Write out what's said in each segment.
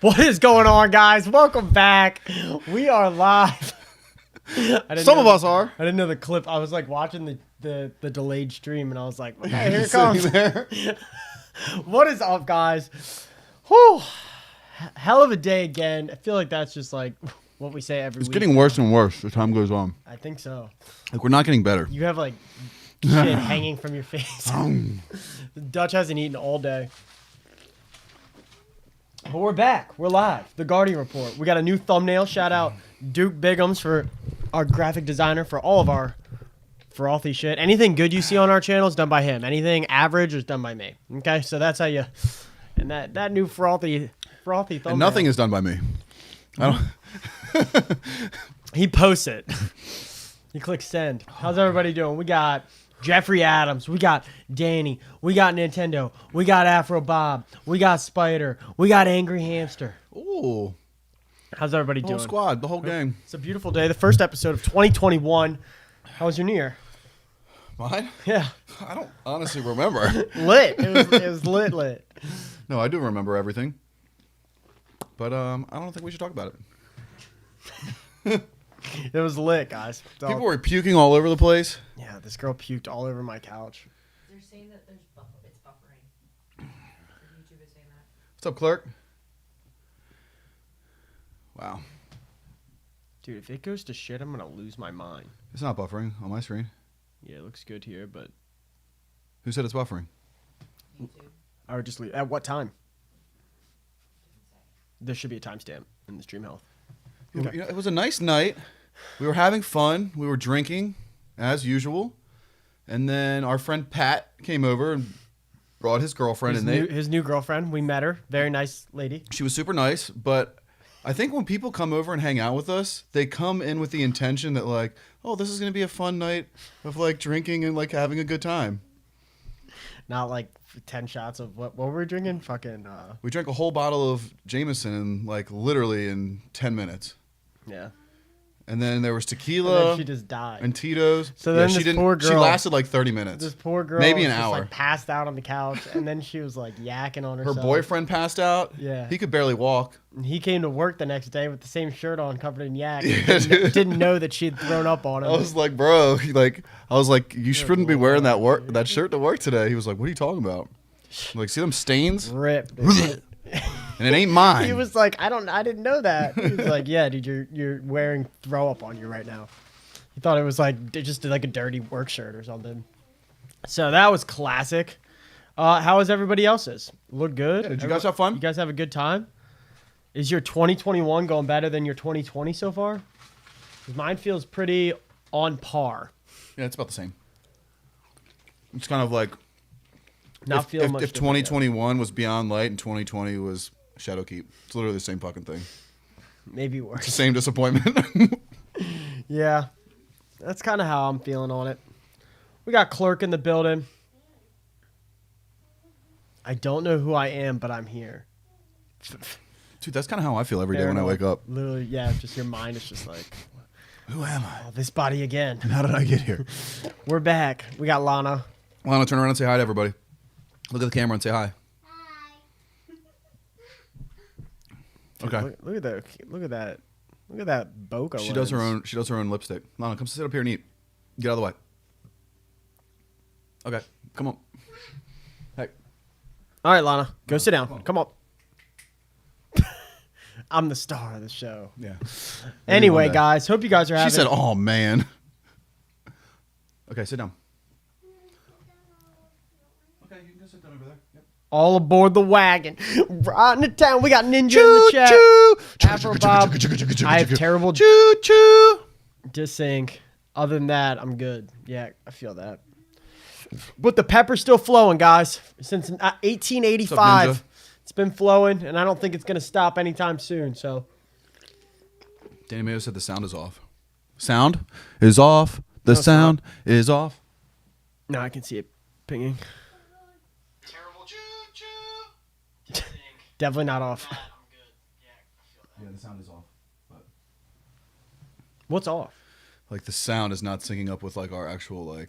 What is going on, guys? Welcome back. We are live. Some of us are. I didn't know the clip. I was like watching the delayed stream, and I was like, okay, here it comes. There. What is up, guys? Whew. Hell of a day again. I feel like that's just like what we say every week. It's getting worse and worse as time goes on. I think so. Like, we're not getting better. You have like shit hanging from your face. Dutch hasn't eaten all day. But we're back. We're live. The Guardian Report. We got a new thumbnail. Shout out Duke Bigums for our graphic designer for all of our frothy shit. Anything good you see on our channel is done by him. Anything average is done by me. Okay, so that's how you. And that new frothy thumbnail. And nothing is done by me. I don't. He posts it. You click send. How's everybody doing? We got Jeffrey Adams. We got Danny. We got Nintendo. We got Afro Bob. We got Spider. We got Angry Hamster. Ooh. How's everybody The whole doing? squad, the whole gang. It's a beautiful day. The first episode of 2021. How was your New Year? Mine? Yeah. I don't honestly remember. Lit. It was lit. No, I do remember everything. But I don't think we should talk about it. It was lit, guys. So, People were puking all over the place. yeah, this girl puked all over my couch. They're saying that it's buffering. YouTube is saying that. What's up, clerk? Wow. Dude, if it goes to shit, I'm going to lose my mind. It's not buffering on my screen. Yeah, it looks good here, but Who said it's buffering? YouTube I would just leave. At what time? didn't say. There should be a timestamp in the stream health. You Okay. know, it was a nice night. We were having fun. We were drinking, as usual. And then our friend Pat came over and brought his girlfriend. His new girlfriend. We met her. Very nice lady. She was super nice. But I think when people come over and hang out with us, they come in with the intention that, like, oh, this is going to be a fun night of, like, drinking and, like, having a good time. Not like 10 shots of what were we drinking? Fucking, We drank a whole bottle of Jameson in, like, literally in 10 minutes. yeah. And then there was And tequila then she just died. and Tito's. So then she this didn't. poor She girl- lasted like 30 minutes. This poor girl Maybe an was just, hour. like, passed out on the couch, and then she was like yakking on Her herself. boyfriend passed out. Yeah. He could barely walk. And he came to work the next day with the same shirt on, covered in yak. Yeah, dude. Didn't know that she had thrown up on him. I was like, bro, you shouldn't be wearing that shirt to work today. He was like, what are you talking about? I'm like, see them stains? Rip. Dude. And it ain't mine. He was like, I didn't know that. He was like, yeah, dude, you're wearing throw up on you right now. He thought it was like just like a dirty work shirt or something. So that was classic. How was everybody else's? Look good. Yeah, did you guys have fun? You guys have a good time? Is your 2021 going better than your 2020 so far? 'Cause mine feels pretty on par. Yeah, it's about the same. It's kind of like Not feeling much if different yet. 2021 was Beyond Light and 2020 was Shadowkeep. It's literally the same fucking thing. Maybe It's the worse. same disappointment. Yeah, that's kind of how I'm feeling on it. We got Clerk in the building. I don't know who I am, but I'm here. Dude, that's kind of how I feel every day when I wake up. Literally, yeah, just your mind is just like, Who am I? oh, this body again. And how did I get here? We're back. We got Lana. Lana, turn around and say hi to everybody. Look at the camera and say hi. Dude, Okay. Look at that. Look at that. Look at that Boca. She does her lens. own. She does her own lipstick. Lana, come sit up here and eat. Get out of the way. Okay, come on. Hey, All right, Lana, go sit down. come on. Come on. I'm the star of the show. yeah. Anyway, one day. guys, hope you guys are having. She said, "Oh man." Okay, sit down. Okay, you can go sit down over there. Yep. all aboard the wagon. Riding to town. We got Ninja in the chat. Choo Afro Bob. I have terrible choo choo. dissync. Other than that, I'm good. Yeah, I feel that. But the pepper's still flowing, guys. Since 1885, What's up, Ninja? it's been flowing, and I don't think it's going to stop anytime soon. So, Danny Mayo said the sound is off. Sound is off. The it's sound is off. now I can see it pinging. Terrible choo choo. Definitely not off. I'm good. Yeah, I feel that. Yeah, the sound is off. But What's off? like the sound is not syncing up with like our actual like.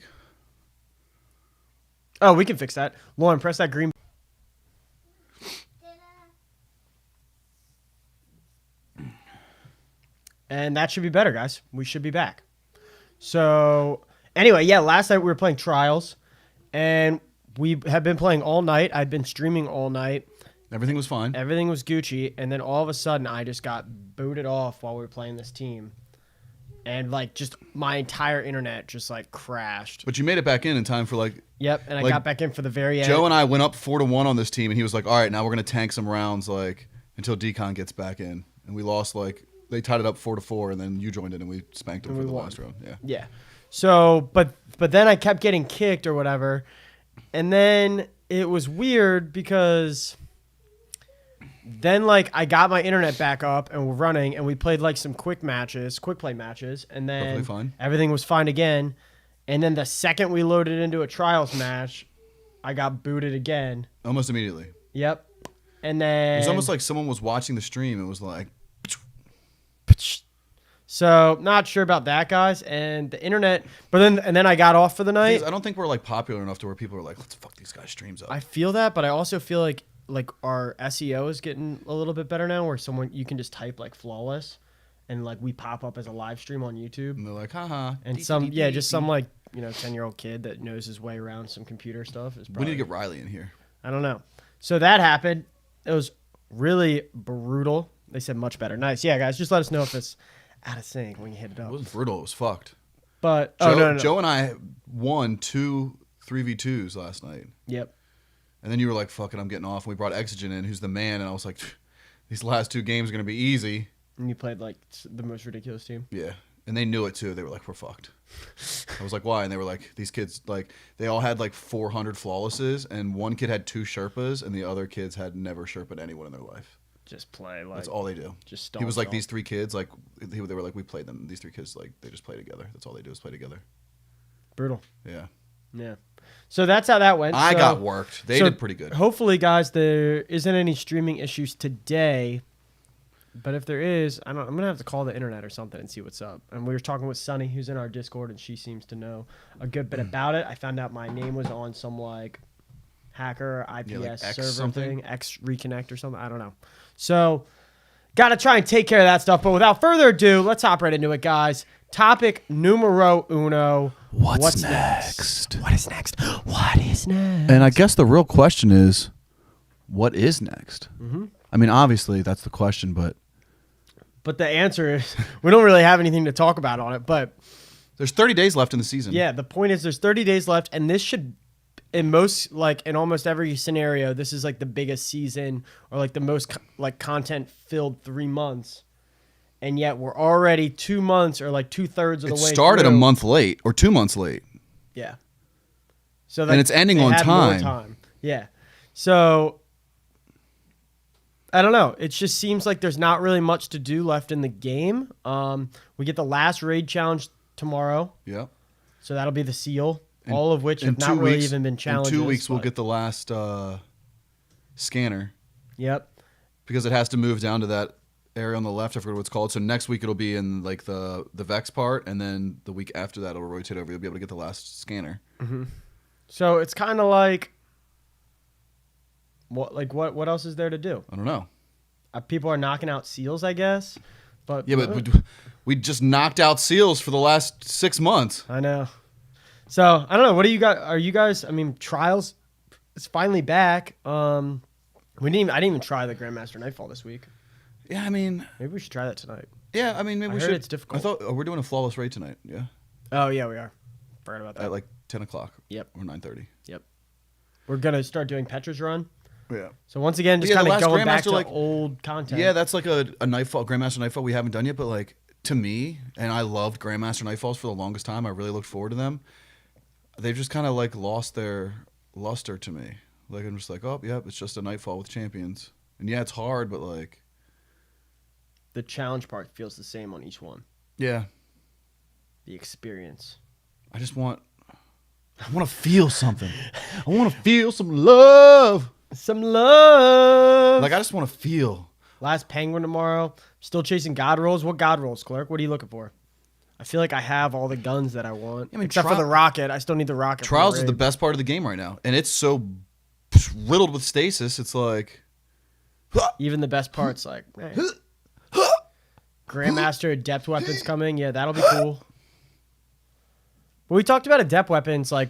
Oh, we can fix that. Lauren, press that green. And that should be better, guys. We should be back. So, anyway, yeah, last night we were playing Trials, and we have been playing all night. I've been streaming all night. Everything was fine. Everything was Gucci, and then all of a sudden I just got booted off while we were playing this team. And, like, just my entire internet just, like, crashed. But you made it back in time for, like... Yep, and I like, got back in for the very end. Joe and I went up 4-1 on this team, and he was like, all right, now we're going to tank some rounds, like, until Decon gets back in. And we lost, like... They tied it up 4-4, and then you joined in, and we spanked them for the last round. Yeah. Yeah. So, but then I kept getting kicked or whatever, and then it was weird because then like I got my internet back up and we're running, and we played like some quick play matches, and then Perfectly fine. everything was fine again. And then the second we loaded into a trials match, I got booted again. Almost immediately. Yep. And then It was almost like someone was watching the stream and was like... So not sure about that, guys, and the internet. But then I got off for the night. I don't think we're like popular enough to where people are like, let's fuck these guys' streams up. I feel that, but I also feel like our SEO is getting a little bit better now, where you can just type like flawless, and like we pop up as a live stream on YouTube. And they're like, haha. And just some like 10-year-old kid that knows his way around some computer stuff is. We need to get Riley in here. I don't know. So that happened. It was really brutal. They said much better. Nice. Yeah, guys, just let us know if it's out of sync when you hit it It up. wasn't brutal. It was fucked. But Joe and I won 2 3v2s last night. Yep. And then you were like, fuck it, I'm getting off. And we brought Exogen in, who's the man. And I was like, these last 2 games are going to be easy. And you played like the most ridiculous team. Yeah. And they knew it too. They were like, we're fucked. I was like, why? And they were like, these kids, like, they all had like 400 flawlesses. And one kid had 2 Sherpas. And the other kids had never Sherpa'd anyone in their life. Just play like That's all they do. Just He was like, stall. these 3 kids, like, they were like, we played them. These 3 kids, like, they just play together. That's all they do is play together. Brutal. Yeah. Yeah. So that's how that went. I So- got worked. They so did pretty good. Hopefully, guys, there isn't any streaming issues today. But if there is, I'm gonna have to call the internet or something and see what's up. And we were talking with Sunny, who's in our Discord, and she seems to know a good bit about it. I found out my name was on some like hacker IPS Yeah, like X server something? thing, X Reconnect or something. I don't know. So, gotta try and take care of that stuff. But without further ado, let's hop right into it, guys. Topic numero uno. What's next? What is next? What is next? And I guess the real question is, what is next? Mm-hmm. I mean, obviously that's the question, but the answer is we don't really have anything to talk about on it. But there's 30 days left in the season. yeah, the point is there's 30 days left, and this should, in almost every scenario, this is like the biggest season or like the most like content filled 3 months. And yet we're already 2 months or like 2/3 of the It way started a through. month late or 2 months late. Yeah. So And it's ending they on had more time. Yeah. So I don't know. It just seems like there's not really much to do left in the game. We get the last raid challenge tomorrow, Yeah. so that'll be the seal. In- all of which in have not 2 really weeks- even been challenges. In 2 weeks, we'll but- get the last scanner Yep. because it has to move down to that area on the left. I forget what it's called. So next week it'll be in like the Vex part, and then the week after that it'll rotate over. You'll be able to get the last scanner. So it's kind of like what else is there to do? I don't know. People are knocking out seals, I guess. But Yeah, but we just knocked out seals for the last 6 months. I know. So I don't know. What do you guys? Are you guys? I mean, trials is finally back. I didn't even try the Grandmaster Nightfall this week. Yeah, I mean, Maybe we should try that tonight. yeah, I mean, maybe I we heard should. it's difficult. I thought we're doing a flawless raid tonight. Yeah, Oh yeah, we are. Forgot about that. at like 10 o'clock. Yep. Or 9:30. Yep. We're gonna start doing Petra's run. Yeah. So once again, just Yeah, the kind of last going back Grandmaster, to like- old content. Yeah, that's like a Nightfall, Grandmaster Nightfall we haven't done yet, but like to me, and I loved Grandmaster Nightfalls for the longest time. I really looked forward to them. They've just kind of like lost their luster to me. Like I'm just like, oh, yep, it's just a Nightfall with champions. And yeah, it's hard, but like, the challenge part feels the same on each one. yeah, The experience. I want to feel something. I want to feel some love. Some love. Like I just want to feel. Last Penguin tomorrow. Still chasing God rolls. What God rolls, Clark? What are you looking for? I feel like I have all the guns that I want. I mean, except for the rocket. I still need the rocket. for Trials is the raid. best part of the game right now, and it's so riddled with stasis. It's like, Even the best parts, like, hey, Grandmaster Adept weapons coming. Yeah, that'll be cool. But we talked about Adept weapons like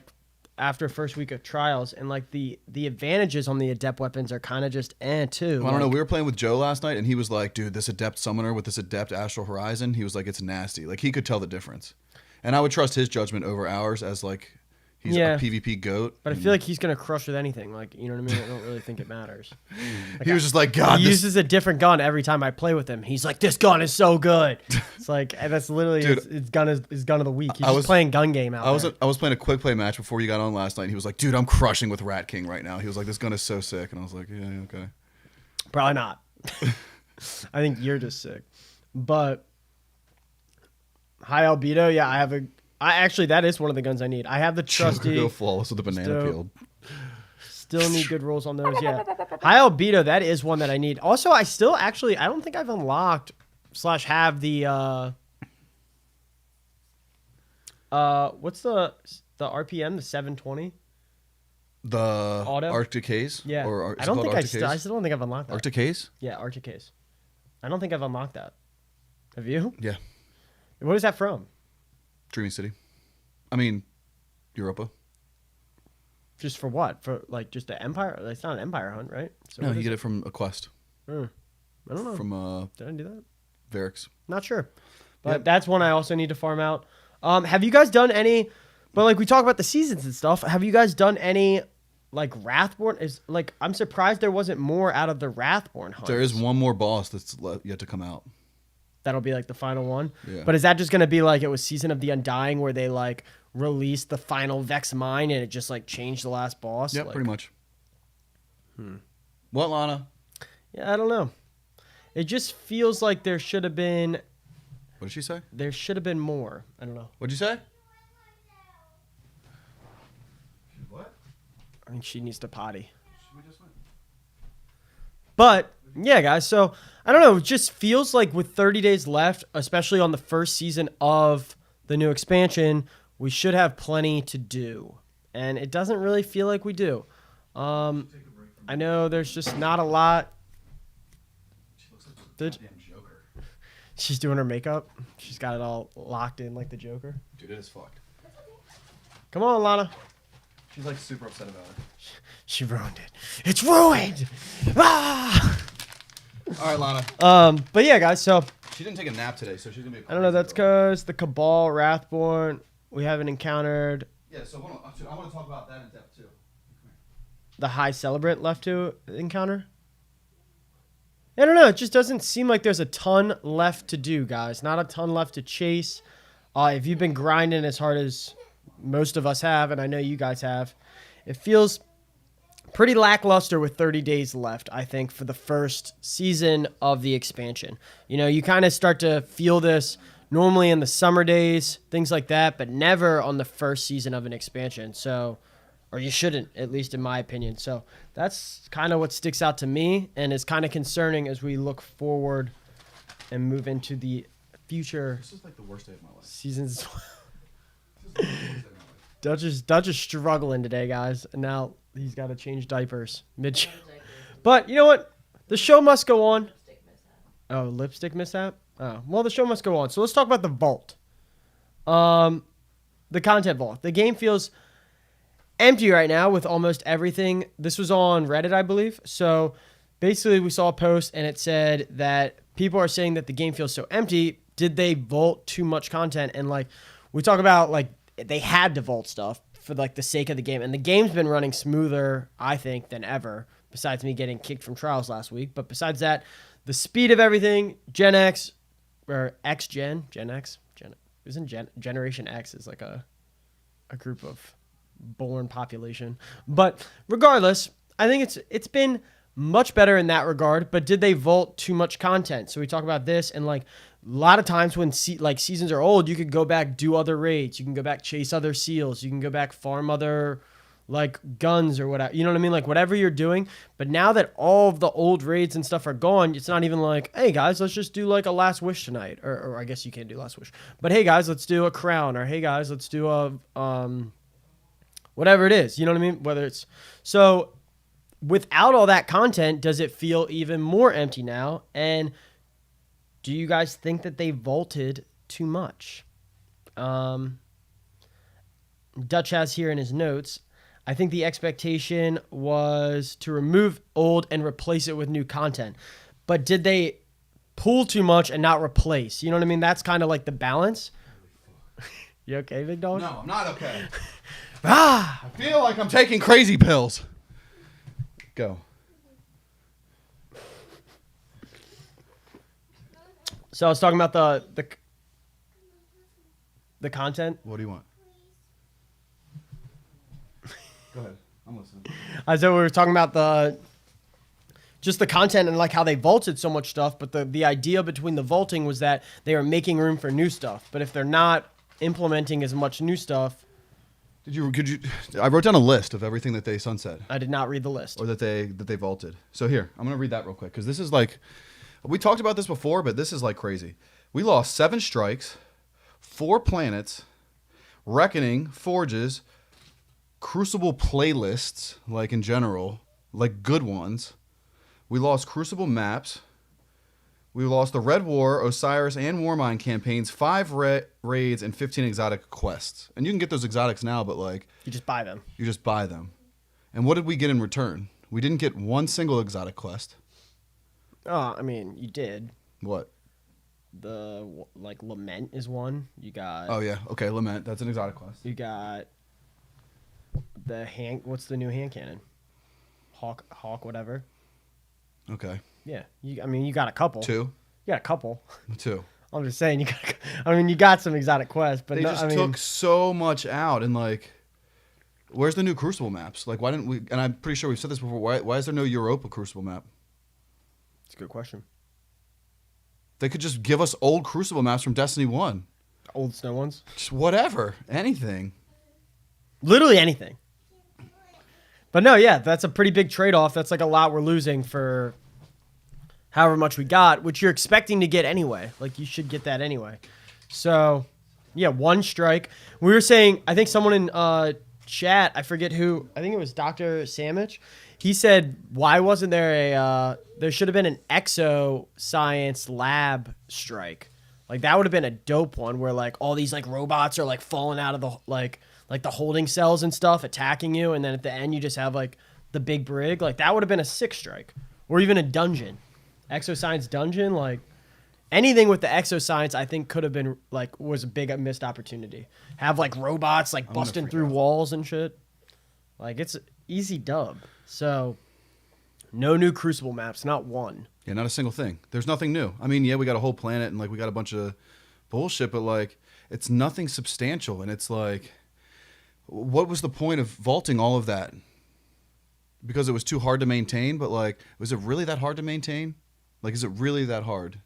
after first week of trials, and like the advantages on the Adept weapons are kind of just too. Well, I don't know. We were playing with Joe last night, and he was like, "Dude, this Adept Summoner with this Adept Astral Horizon," he was like, "It's nasty." Like he could tell the difference, and I would trust his judgment over ours as like he's Yeah. a PvP goat. But I feel like he's gonna crush with anything. Like, you know what I mean? I don't really think it matters. Like, he was just like, "God, he this uses a different gun every time I play with him. He's like, "This gun is so good." It's like, and that's literally Dude, his gun of the week. He's I just was- playing gun game out there. I was playing a quick play match before you got on last night. And he was like, "Dude, I'm crushing with Rat King right now." He was like, "This gun is so sick," and I was like, "Yeah, okay." Probably not. I think you're just sick. But high albedo, yeah, I actually that is one of the guns I need. I have the trusty. Go flawless with the banana Still- field. Still need good rolls on those, yeah. High albedo, that is one that I need. Also, I don't think I've unlocked / have the what's the RPM, the 720? The Auto? Arctic Haze? Yeah. Or I don't think Arctic I Haze? still don't think I've unlocked that. Arctic Haze? Yeah, Arctic Case. I don't think I've unlocked that. Have you? Yeah. What is that from? Dreamy City. I mean, Europa. Just for what? For like just the Empire? It's not an Empire hunt, right? So No, what you is get it from a quest. I don't know. From Did I do that? Varix. Not sure. But Yep. that's one I also need to farm out. Have you guys done any? But like we talk about the seasons and stuff. Have you guys done any like Wrathborn? Is like I'm surprised there wasn't more out of the Wrathborn hunt. There is one more boss that's yet to come out. That'll be like the final one. Yeah. But is that just gonna be like it was Season of the Undying where they like released the final Vex Mine and it just like changed the last boss? Yep, Like, pretty much. What, Lana? Yeah, I don't know. It just feels like there should have been What did she say? more. I don't know. What'd you say? What? I think she needs to potty. But yeah, guys. So I don't know. It just feels like with 30 days left, especially on the first season of the new expansion, we should have plenty to do, and it doesn't really feel like we do. I know there's just not a lot. She looks like the damn Joker. She's doing her makeup. She's got it all locked in like the Joker. Dude, it is fucked. Come on, Lana. She's like super upset about it. She ruined it. It's ruined. Ah! All right, Lana. But yeah, guys. So She didn't take a nap today, so she's gonna be. I don't know. That's because the Cabal, Wrathborn, we haven't encountered. Yeah. So hold on. I want to talk about that in depth too. The High Celebrant left to encounter. I don't know. It just doesn't seem like there's a ton left to do, guys. Not a ton left to chase. If you've been grinding as hard as most of us have, and I know you guys have, it feels pretty lackluster with 30 days left, I think, for the first season of the expansion. You know, you kind of start to feel this normally in the summer days, things like that, but never on the first season of an expansion. So, or you shouldn't, at least in my opinion. So that's kind of what sticks out to me and is kind of concerning as we look forward and move into the future This is like the worst day of my life. seasons. This is like the worst day of my life. Dutch is struggling today, guys, and now he's got to change diapers mid. But you know what? The show must go on. Lipstick mishap. Oh, lipstick mishap. Oh, well, the show must go on. So let's talk about the vault. The content vault. The game feels empty right now with almost everything. This was on Reddit, I believe. So basically, we saw a post and it said that people are saying that the game feels so empty. Did they vault too much content? And like we talk about, like they had to vault stuff for like the sake of the game, and the game's been running smoother, I think, than ever. Besides me getting kicked from trials last week, but besides that, the speed of everything, Gen X or X Gen, Gen X, Generation X is like a group of born population. But regardless, I think it's been much better in that regard. But did they vault too much content? So we talk about this, and like a lot of times when seasons are old, you could go back, do other raids, you can go back, chase other seals, you can go back, farm other like guns or whatever, you know what I mean? Like whatever you're doing. But now that all of the old raids and stuff are gone, it's not even like, hey guys, let's just do like a last wish tonight. Or I guess you can't do last wish, but hey guys, let's do a crown, or hey guys, let's do a, whatever it is, you know what I mean? Whether it's, so without all that content, does it feel even more empty now? And do you guys think that they vaulted too much? Dutch has here in his notes, I think the expectation was to remove old and replace it with new content. But did they pull too much and not replace? You know what I mean? That's kind of like the balance. You okay, big dog? No, I'm not okay. Ah! I feel like I'm taking crazy pills. Go. So I was talking about the content. What do you want? Go ahead. I'm listening. So we were talking about just the content and like how they vaulted so much stuff, but the idea between the vaulting was that they were making room for new stuff. But if they're not implementing as much new stuff, Could you? I wrote down a list of everything that they sunset I did not read the list. or that they vaulted. So here, I'm gonna read that real quick because this is like, we talked about this before, but this is like crazy. We lost 7 strikes, 4 planets, reckoning, forges, crucible playlists, like in general, like good ones. We lost crucible maps. We lost the Red War, Osiris, and Warmind campaigns, 5 raids, and 15 exotic quests. And you can get those exotics now, but like You just buy them. you just buy them. And what did we get in return? We didn't get one single exotic quest. Oh, I mean, you did. What? Like Lament is one. You got. Oh yeah, okay, Lament. That's an exotic quest. You got the hand. What's the new hand cannon? Hawk, whatever. Okay, Yeah. I mean, you got a couple. 2, You got a couple. 2. I'm just saying, you got. I mean, you got some exotic quests, but They just took so much out, and like, where's the new Crucible maps? Like, why didn't we? And I'm pretty sure we've said this before. Why is there no Europa Crucible map? It's a good question. They could just give us old Crucible maps from Destiny 1. Old snow ones. Just whatever, anything. Literally anything. But no, yeah, that's a pretty big trade-off. That's like a lot we're losing for however much we got, which you're expecting to get anyway. Like, you should get that anyway. So, yeah, 1 strike. We were saying, I think someone in chat, I forget who, I think it was Dr. Samich. He said, why wasn't there there should have been an exo science lab strike. Like, that would have been a dope one where, like, all these, like, robots are, like, falling out of the, like the holding cells and stuff, attacking you, and then at the end you just have, like, the big brig. Like, that would have been a 6 strike. Or even a dungeon. Exoscience dungeon, like, anything with the exoscience, I think could have been, like, was a big missed opportunity. Have, like, robots, like, busting through walls and shit. Like, it's easy dub. So, no new Crucible maps, not one. Yeah, not a single thing. There's nothing new. I mean, yeah, we got a whole planet and like we got a bunch of bullshit, but like it's nothing substantial. And it's like, what was the point of vaulting all of that? Because it was too hard to maintain. But like, was it really that hard to maintain? Like, is it really that hard?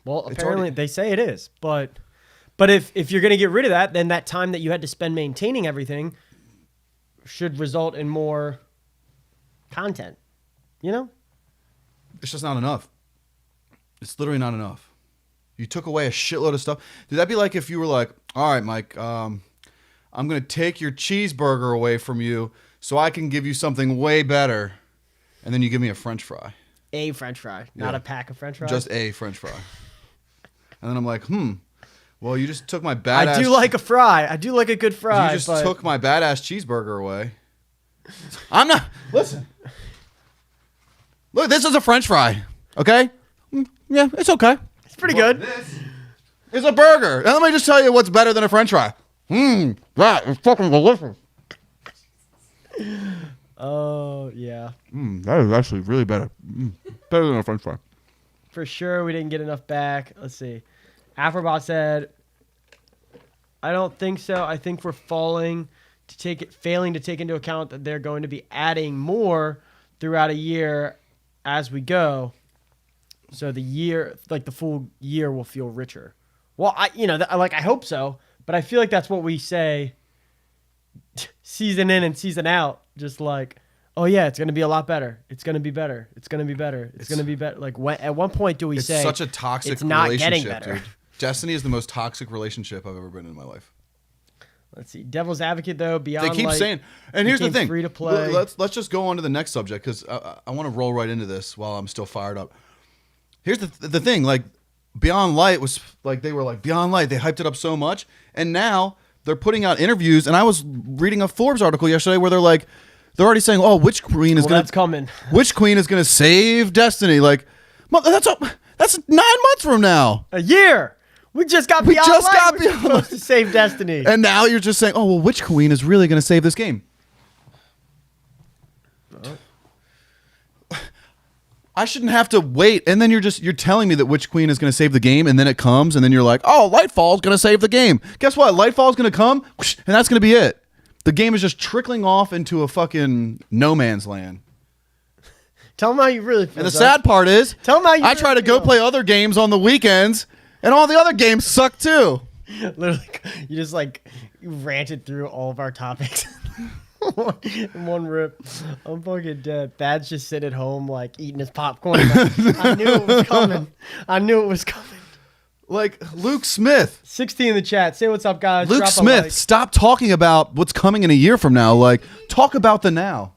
Well, It's apparently already- they say it is, but if you're gonna get rid of that, then that time that you had to spend maintaining everything should result in more content. You know? It's just not enough. It's literally not enough. You took away a shitload of stuff. Dude, that'd be like if you were like, all right, Mike, I'm going to take your cheeseburger away from you so I can give you something way better. And then you give me a French fry. A French fry, not Yeah. a pack of French fries. Just a French fry. And then I'm like, well, you just took my badass... I do like a fry. I do like a good fry. You just but took my badass cheeseburger away. I'm not... Listen. Look, this is a French fry. Okay? Yeah, it's okay. it's pretty good. This is a burger. And let me just tell you what's better than a French fry. That is fucking delicious. Oh yeah, That is actually really better. Better than a French fry. for sure. We didn't get enough back. Let's see. Afrobot said, "I don't think so. I think we're failing to take into account that they're going to be adding more throughout a year as we go. So the year, like the full year, will feel richer." Well, I hope so, but I feel like that's what we say season in and season out. Just like, oh yeah, it's gonna be a lot better. It's gonna be better. It's gonna be better. It's gonna be better. Like, at one point do we It's say such a toxic it's not relationship, getting better? dude. Destiny is the most toxic relationship I've ever been in my life. Let's see. Devil's Advocate though, Beyond They keep Light saying, and here's the became thing. free to play. Let's just go on to the next subject because I want to roll right into this while I'm still fired up. Here's the thing, like Beyond Light was like they were like Beyond Light. They hyped it up so much, and now they're putting out interviews. And I was reading a Forbes article yesterday where they're already saying, "Oh, which queen is That's coming. Which queen is gonna save Destiny?" Like, that's 9 months from now. A year. We just got We Beyond just Light. got We're Beyond supposed to save Destiny. And now you're just saying, "Oh, well, which queen is really gonna save this game?" I shouldn't have to wait, and then you're telling me that which queen is going to save the game, and then it comes, and then you're like, "Oh, Lightfall's going to save the game." Guess what? Lightfall's going to come, and that's going to be it. The game is just trickling off into a fucking no man's land. Tell them how you really feel. And the Dutch. sad part is, Tell 'em how you I try to really go feel. play other games on the weekends, and all the other games suck too. Literally, you just you ranted through all of our topics in one rip. I'm fucking dead. Thad's just sitting at home eating his popcorn. I knew it was coming. I knew it was coming. Like Luke Smith. 60 in the chat. Say what's up, guys. Luke Drop a Smith, like. stop talking about what's coming in a year from now. Like, talk about the now.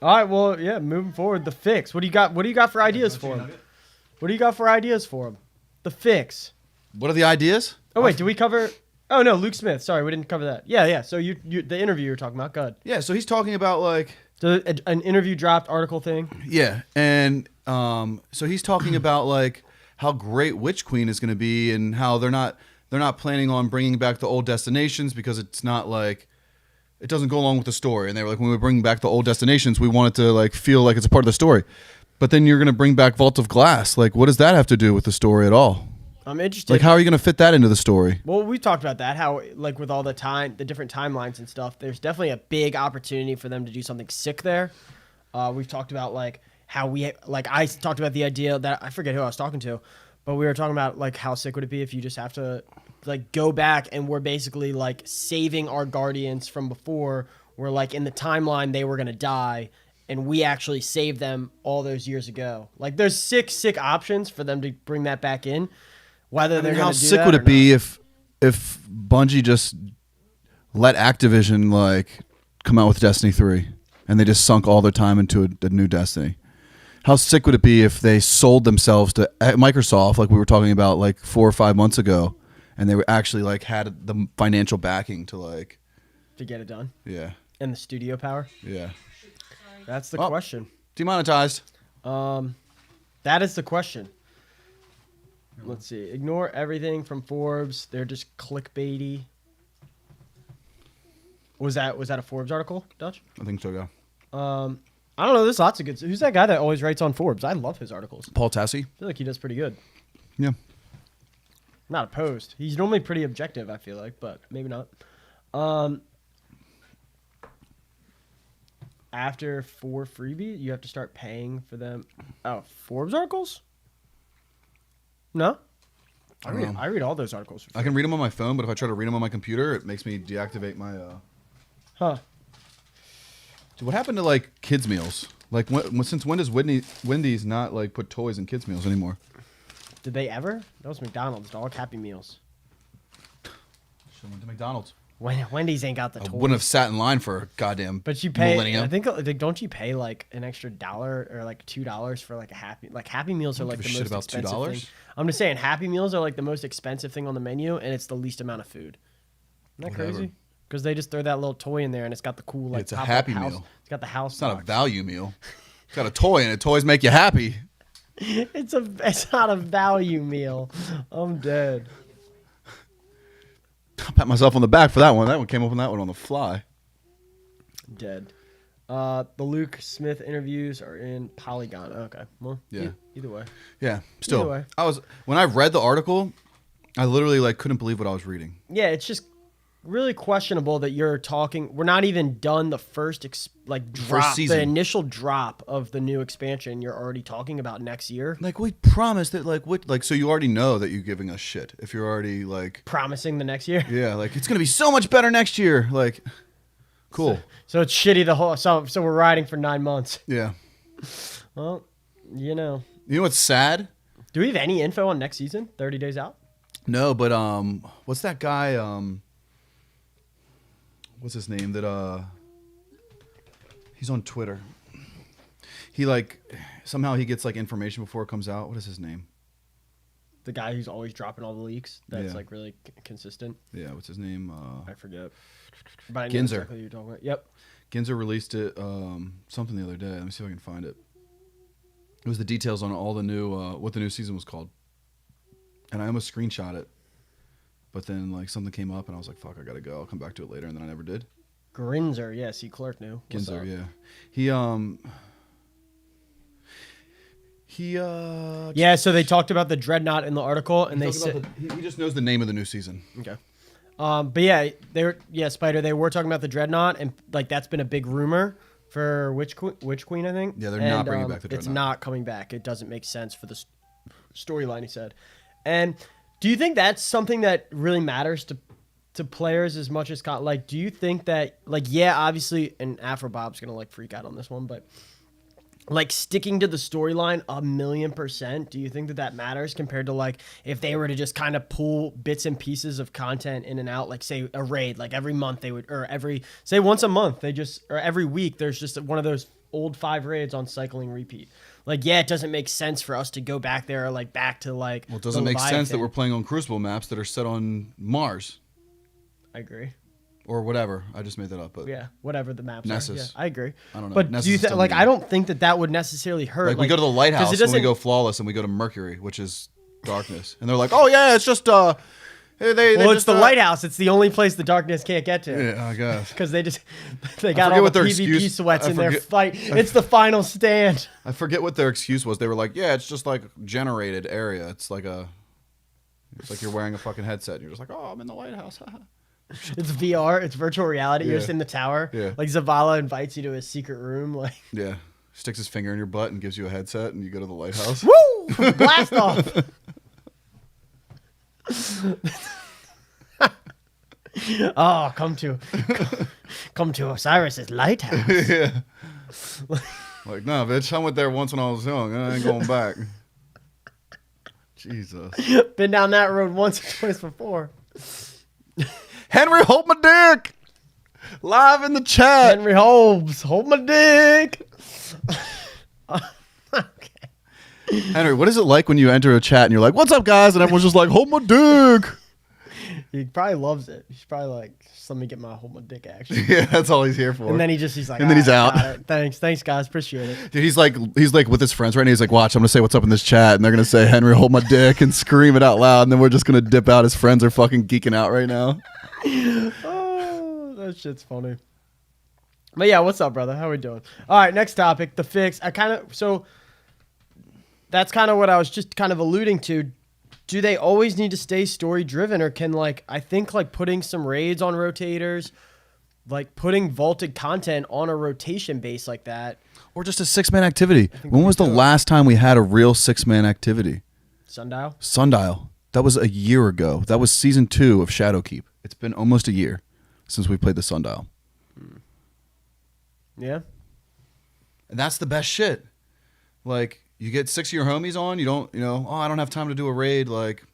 All right, well, yeah, moving forward, the fix. What do you got? What do you got for ideas for him? What do you got for ideas for him? The fix. What are the ideas? Oh wait, did we cover? Oh no, Luke Smith. Sorry, we didn't cover that. Yeah. So you the interview you were talking about. Go ahead. Yeah, so he's talking about So an interview dropped article thing. yeah, and so he's talking about how great Witch Queen is going to be, and how they're not planning on bringing back the old destinations because it's not it doesn't go along with the story. And they were like, when we bring back the old destinations, we want it to feel like it's a part of the story. But then you're going to bring back Vault of Glass. Like, what does that have to do with the story at all? I'm interested. Like, how are you going to fit that into the story? Well, we talked about that. How with all the different timelines and stuff, there's definitely a big opportunity for them to do something sick there. We've talked about how I talked about the idea that I forget who I was talking to, but we were talking about how sick would it be if you just have to go back and we're basically saving our guardians from before, where in the timeline they were gonna die, and we actually saved them all those years ago. There's sick options for them to bring that back in. Whether they're How gonna do sick that would or it be not. if Bungie just let Activision come out with Destiny 3 and they just sunk all their time into a new Destiny? How sick would it be if they sold themselves to Microsoft, like we were talking about 4 or 5 months ago, and they were actually had the financial backing to to get it done yeah, and the studio power? yeah. That's the Oh. question. Demonetized. That is the question. Let's see. Ignore everything from Forbes. They're just clickbaity. Was that a Forbes article, Dutch? I think so, yeah. I don't know. There's lots of good. Who's that guy that always writes on Forbes? I love his articles. Paul Tassi. I feel like he does pretty good. Yeah. Not opposed. He's normally pretty objective, I feel like, but maybe not. After 4 freebie, you have to start paying for them. Oh, Forbes articles? No? I don't know. I read all those articles. For free. I can read them on my phone, but if I try to read them on my computer, it makes me deactivate my. Huh. Dude, what happened to kids meals? Since when does Wendy's not put toys in kids meals anymore? Did they ever? That was McDonald's, dog. Happy Meals. Should have went to McDonald's. Wendy's ain't got the I toys. wouldn't have sat in line for a goddamn But you pay. millennium. I think don't you pay an extra $1 or $2 for a Happy Meals are I the don't give a most shit about expensive $2. thing. I'm just saying Happy Meals are the most expensive thing on the menu, and it's the least amount of food. Isn't that Whatever. crazy? Because they just throw that little toy in there, and it's got the cool It's a pop-up Happy house. Meal. It's got the house. It's not a box. value meal. It's got a toy in it. Toys make you happy. It's not a value meal. I'm dead. I'll pat myself on the back for that one. That one came up on that one on the fly. Dead. The Luke Smith interviews are in Polygon. Okay. Well, Yeah. Either way. Yeah. Still, Either way. when I read the article, I literally couldn't believe what I was reading. Yeah, it's just really questionable that you're talking. We're not even done the first drop, season. the initial drop of the new expansion. You're already talking about next year, We promised that so you already know that you're giving us shit. If you're already promising the next year. yeah, it's gonna be so much better next year. Cool. So it's shitty the whole. So we're riding for 9 months. Yeah. Well, You know what's sad? do we have any info on next season? 30 days out. No, but what's that guy? What's his name? That he's on Twitter. he like somehow he gets like information before it comes out. What is his name? The guy who's always dropping all the leaks. That's Yeah. like really consistent. Yeah, what's his name? I forget. But I know Ginzer. exactly who you're talking about. Yep. Ginzer released it something the other day. Let me see if I can find it. It was the details on all the new what the new season was called, and I almost screenshot it, but then like something came up and I was like, "Fuck, I gotta go. I'll come back to it later," and then I never did. Grinzer, yeah. See, Clark knew. What's Ginzer, up? yeah, he Yeah. So they talked about the Dreadnought in the article, and they said, he just knows the name of the new season. okay. But yeah, Spider. They were talking about the Dreadnought, and like that's been a big rumor for Witch Queen, I think. Yeah, they're not bringing back the It's Dreadnought. not coming back. It doesn't make sense for the storyline. He said, and do you think that's something that really matters to players as much as like? Do you think that like obviously, and Afro Bob's gonna like freak out on this one, but like sticking to the storyline 1,000,000%, do you think that matters compared to like if they were to just kind of pull bits and pieces of content in and out, like say a raid, like every month they would, or say once a month they just, or every week there's just one of those old 5 raids on cycling repeat. Like, yeah, it doesn't make sense for us to go back there or like back to like. Well, it doesn't make sense that we're playing on Crucible maps that are set on Mars I agree. or whatever. I just made that up, but Yeah, whatever the maps Nessus. are. Yeah, I agree. I don't know. But Nessus do you is still like? new. I don't think that would necessarily hurt. Like we go to the 'cause lighthouse it when we doesn't- go flawless, and we go to Mercury, which is darkness, and they're like, "Oh yeah, it's just they Well, it's just, the lighthouse. It's the only place the darkness can't get to. Yeah, I guess. Because they got forget all the what their PvP excuse- sweats I in their forget- fight. It's the final stand. I forget what their excuse was. They were like, "Yeah, it's just like generated area. It's like you're wearing a fucking headset. And you're just like, oh, I'm in the lighthouse." It's VR. It's virtual reality. You're Yeah. just in the tower. Yeah. Like Zavala invites you to his secret room. Like, Yeah, sticks his finger in your butt and gives you a headset, and you go to the lighthouse. woo! Blast off. Oh, come to Osiris's lighthouse. Yeah. Like, nah, bitch, I went there once when I was young, and I ain't going back. Jesus. Been down that road once or twice before. Henry, hold my dick. Live in the chat. Henry Holmes, hold my dick. Okay. Henry, what is it like when you enter a chat and you're like, "What's up, guys?" and everyone's just like, "Hold my dick." He probably loves it. He's probably like, just let me get my hold my dick action. Yeah, that's all he's here for. And then he's like, And then he's "All right, out." got it. Thanks guys, appreciate it. Dude, he's like with his friends right now. He's like, "Watch, I'm gonna say what's up in this chat," and they're gonna say, "Henry, hold my dick," and scream it out loud, and then we're just gonna dip out. His friends are fucking geeking out right now. Oh, that shit's funny. But yeah, what's up, brother? How we doing? All right, next topic, the fix. That's kind of what I was just kind of alluding to. Do they always need to stay story driven, or can I think putting some raids on rotators, like putting vaulted content on a rotation base like that? Or just a 6-man activity. think When we was the do it. last time we had a real 6-man activity? Sundial. Sundial. That was a year ago. That was season 2 of Shadowkeep. It's been almost a year since we played the Sundial. Yeah. And that's the best shit. Like, you get 6 of your homies on, you don't, oh, I don't have time to do a raid. Like,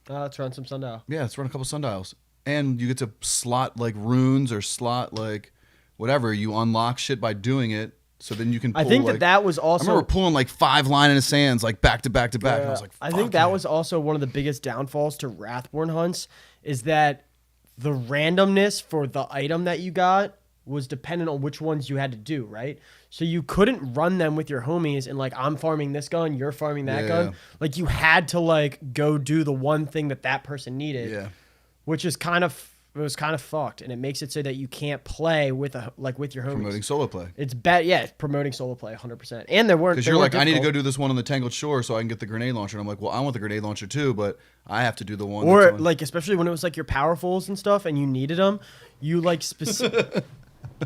Let's run some Sundial. yeah, let's run a couple Sundials. And you get to slot, like, runes or slot, like, whatever. You unlock shit by doing it. So then you can pull, I think like, that was I also. remember pulling, like, 5 line in the sands, like, back to back to back. And I was like, I think fuck that yeah. was also one of the biggest downfalls to Wrathborn hunts is that the randomness for the item that you got was dependent on which ones you had to do, right? So you couldn't run them with your homies and like, I'm farming this gun, you're farming that Yeah. gun. Like you had to like go do the one thing that person needed, Yeah. which is it was kind of fucked, and it makes it so that you can't play with with your homies. Promoting solo play. It's bad, yeah. It's promoting solo play 100%. And there weren't Because they you're weren't like, I need to difficult. go do this one on the Tangled Shore so I can get the grenade launcher. And I'm like, well, I want the grenade launcher too, but I have to do the one. Or that's on. like, especially when it was like your powerfuls and stuff, and you needed them, you like specific.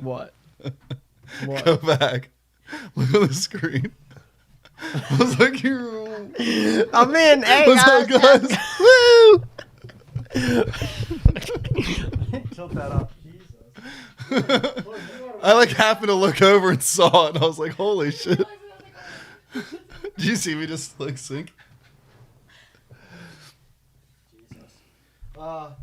What? What? Go back. Look on the screen. I was like, you're. I'm in. Hey, What's up, guys. guys? Woo! Tilt that up. Jesus. I like happened to look over and saw it, and I was like, holy shit. Did you see me just like sink? But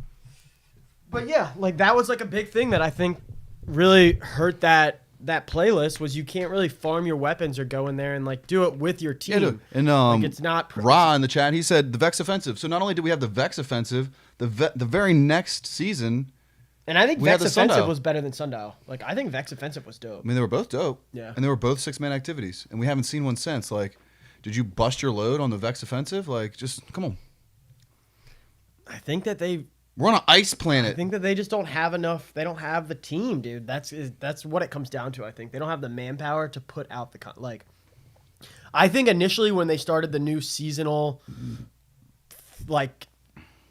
yeah, like that was like a big thing that I think really hurt that that playlist was you can't really farm your weapons or go in there and like do it with your team. Yeah, dude. And like it's not Ra in the chat, he said the Vex offensive. So not only do we have the Vex offensive, the very next season, and I think we had Vex the offensive Sundial. was better than Sundial. Like I think Vex offensive was dope. I mean, they were both dope. Yeah. And they were both 6-man activities, and we haven't seen one since. Like, did you bust your load on the Vex offensive? Like, just come on. I think that We're on an ice I planet. think that they just don't have enough. They don't have the team, dude. That's what it comes down to. I think they don't have the manpower to put out the like. I think initially when they started the new seasonal, like,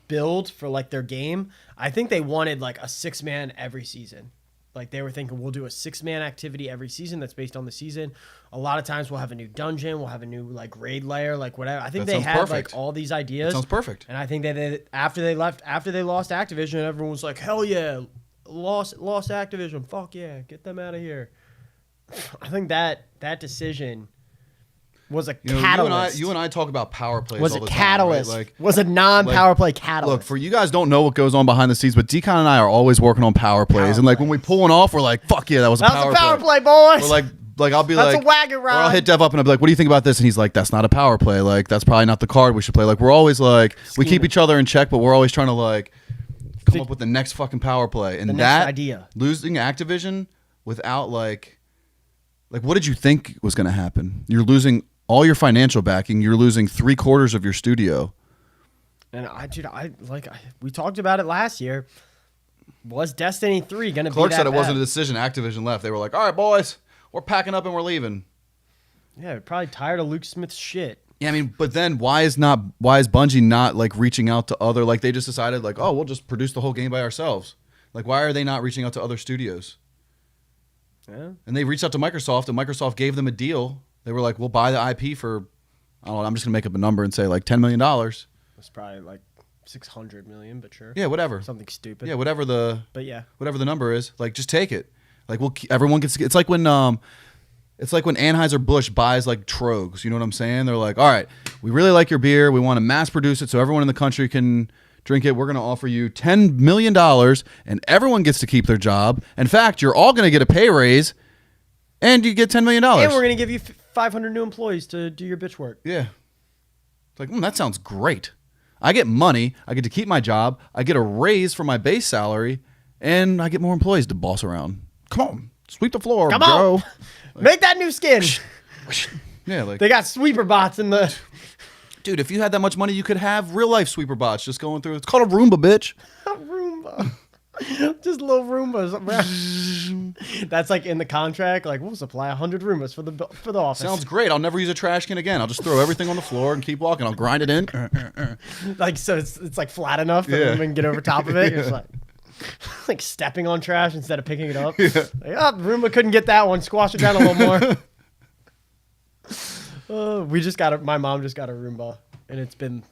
build for like their game, I think they wanted like a 6-man every season. Like they were thinking we'll do a 6-man activity every season that's based on the season. A lot of times we'll have a new dungeon, we'll have a new like raid layer, like whatever. I think That they sounds had perfect. like all these ideas. That sounds perfect. And I think that after they lost Activision, everyone was like, "Hell yeah, lost Activision, fuck yeah, get them out of here." I think that decision was a You know, catalyst. you and I talk about power plays was all a the catalyst. time, right? Like, was a non-power play catalyst. look, for you guys don't know what goes on behind the scenes, but Decon and I are always working on power plays. And like when we pull one off, we're like, fuck yeah, that was a that was power a power play, boys. Or like I'll be That's like, a wagon or I'll ride. hit Dev up and I'll be like, what do you think about this? And he's like, that's not a power play. Like, that's probably not the card we should play. Like, we're always like, we keep each other in check, but we're always trying to like come up with the next fucking power play. And The next that idea. losing Activision without like what did you think was going to happen? You're losing all your financial backing. You're losing 3/4 of your studio. And we talked about it last year. Was Destiny 3 going to be Clark that said it wasn't a bad? decision. Activision left. They were like, all right, boys, we're packing up and we're leaving. Yeah, they're probably tired of Luke Smith's shit. Yeah, I mean, but then why is Bungie not like reaching out to other, like they just decided like, oh, we'll just produce the whole game by ourselves. Like, why are they not reaching out to other studios? Yeah. And they reached out to Microsoft, and Microsoft gave them a deal. They were like, we'll buy the IP for, I don't know, I'm just gonna make up a number and say like $10 million. It's probably like 600 million, but sure. Yeah, whatever. Something stupid. Yeah, whatever the number is, like just take it. Like everyone gets. It's like when Anheuser-Busch buys like Trogs. You know what I'm saying? They're like, all right, we really like your beer. We want to mass produce it so everyone in the country can drink it. We're going to offer you $10 million, and everyone gets to keep their job. In fact, you're all going to get a pay raise, and you get $10 million. And we're going to give you 500 new employees to do your bitch work. Yeah. It's like, that sounds great. I get money. I get to keep my job. I get a raise for my base salary, and I get more employees to boss around. Come on, sweep the floor, Come bro. on. Make that new skin. Yeah, like They got sweeper bots in the... dude, if you had that much money, you could have real life sweeper bots just going through. It's called a Roomba, bitch. Roomba. Just little Roombas. That's like in the contract. Like, we'll supply 100 Roombas for the office. Sounds great. I'll never use a trash can again. I'll just throw everything on the floor and keep walking. I'll grind it in. Like, so it's like flat enough that Yeah. we can get over top of it. It's like stepping on trash instead of picking it up. Like, oh, Roomba couldn't get that one. Squash it down a little more. My mom just got a Roomba, and it's been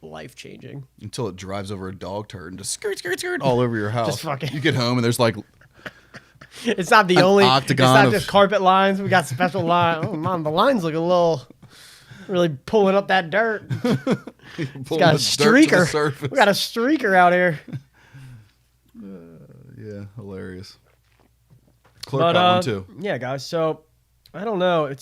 life-changing. Until it drives over a dog turd and just skirt all over your house. Just fucking- You get home and there's like It's not the An only. octagon it's not of- just carpet lines. We got special lines. Oh, mom, the lines look a little... Really pulling up that dirt. It's got a streaker. We got a streaker out here. Yeah, hilarious. Clark got one too. Yeah, guys. So I don't know.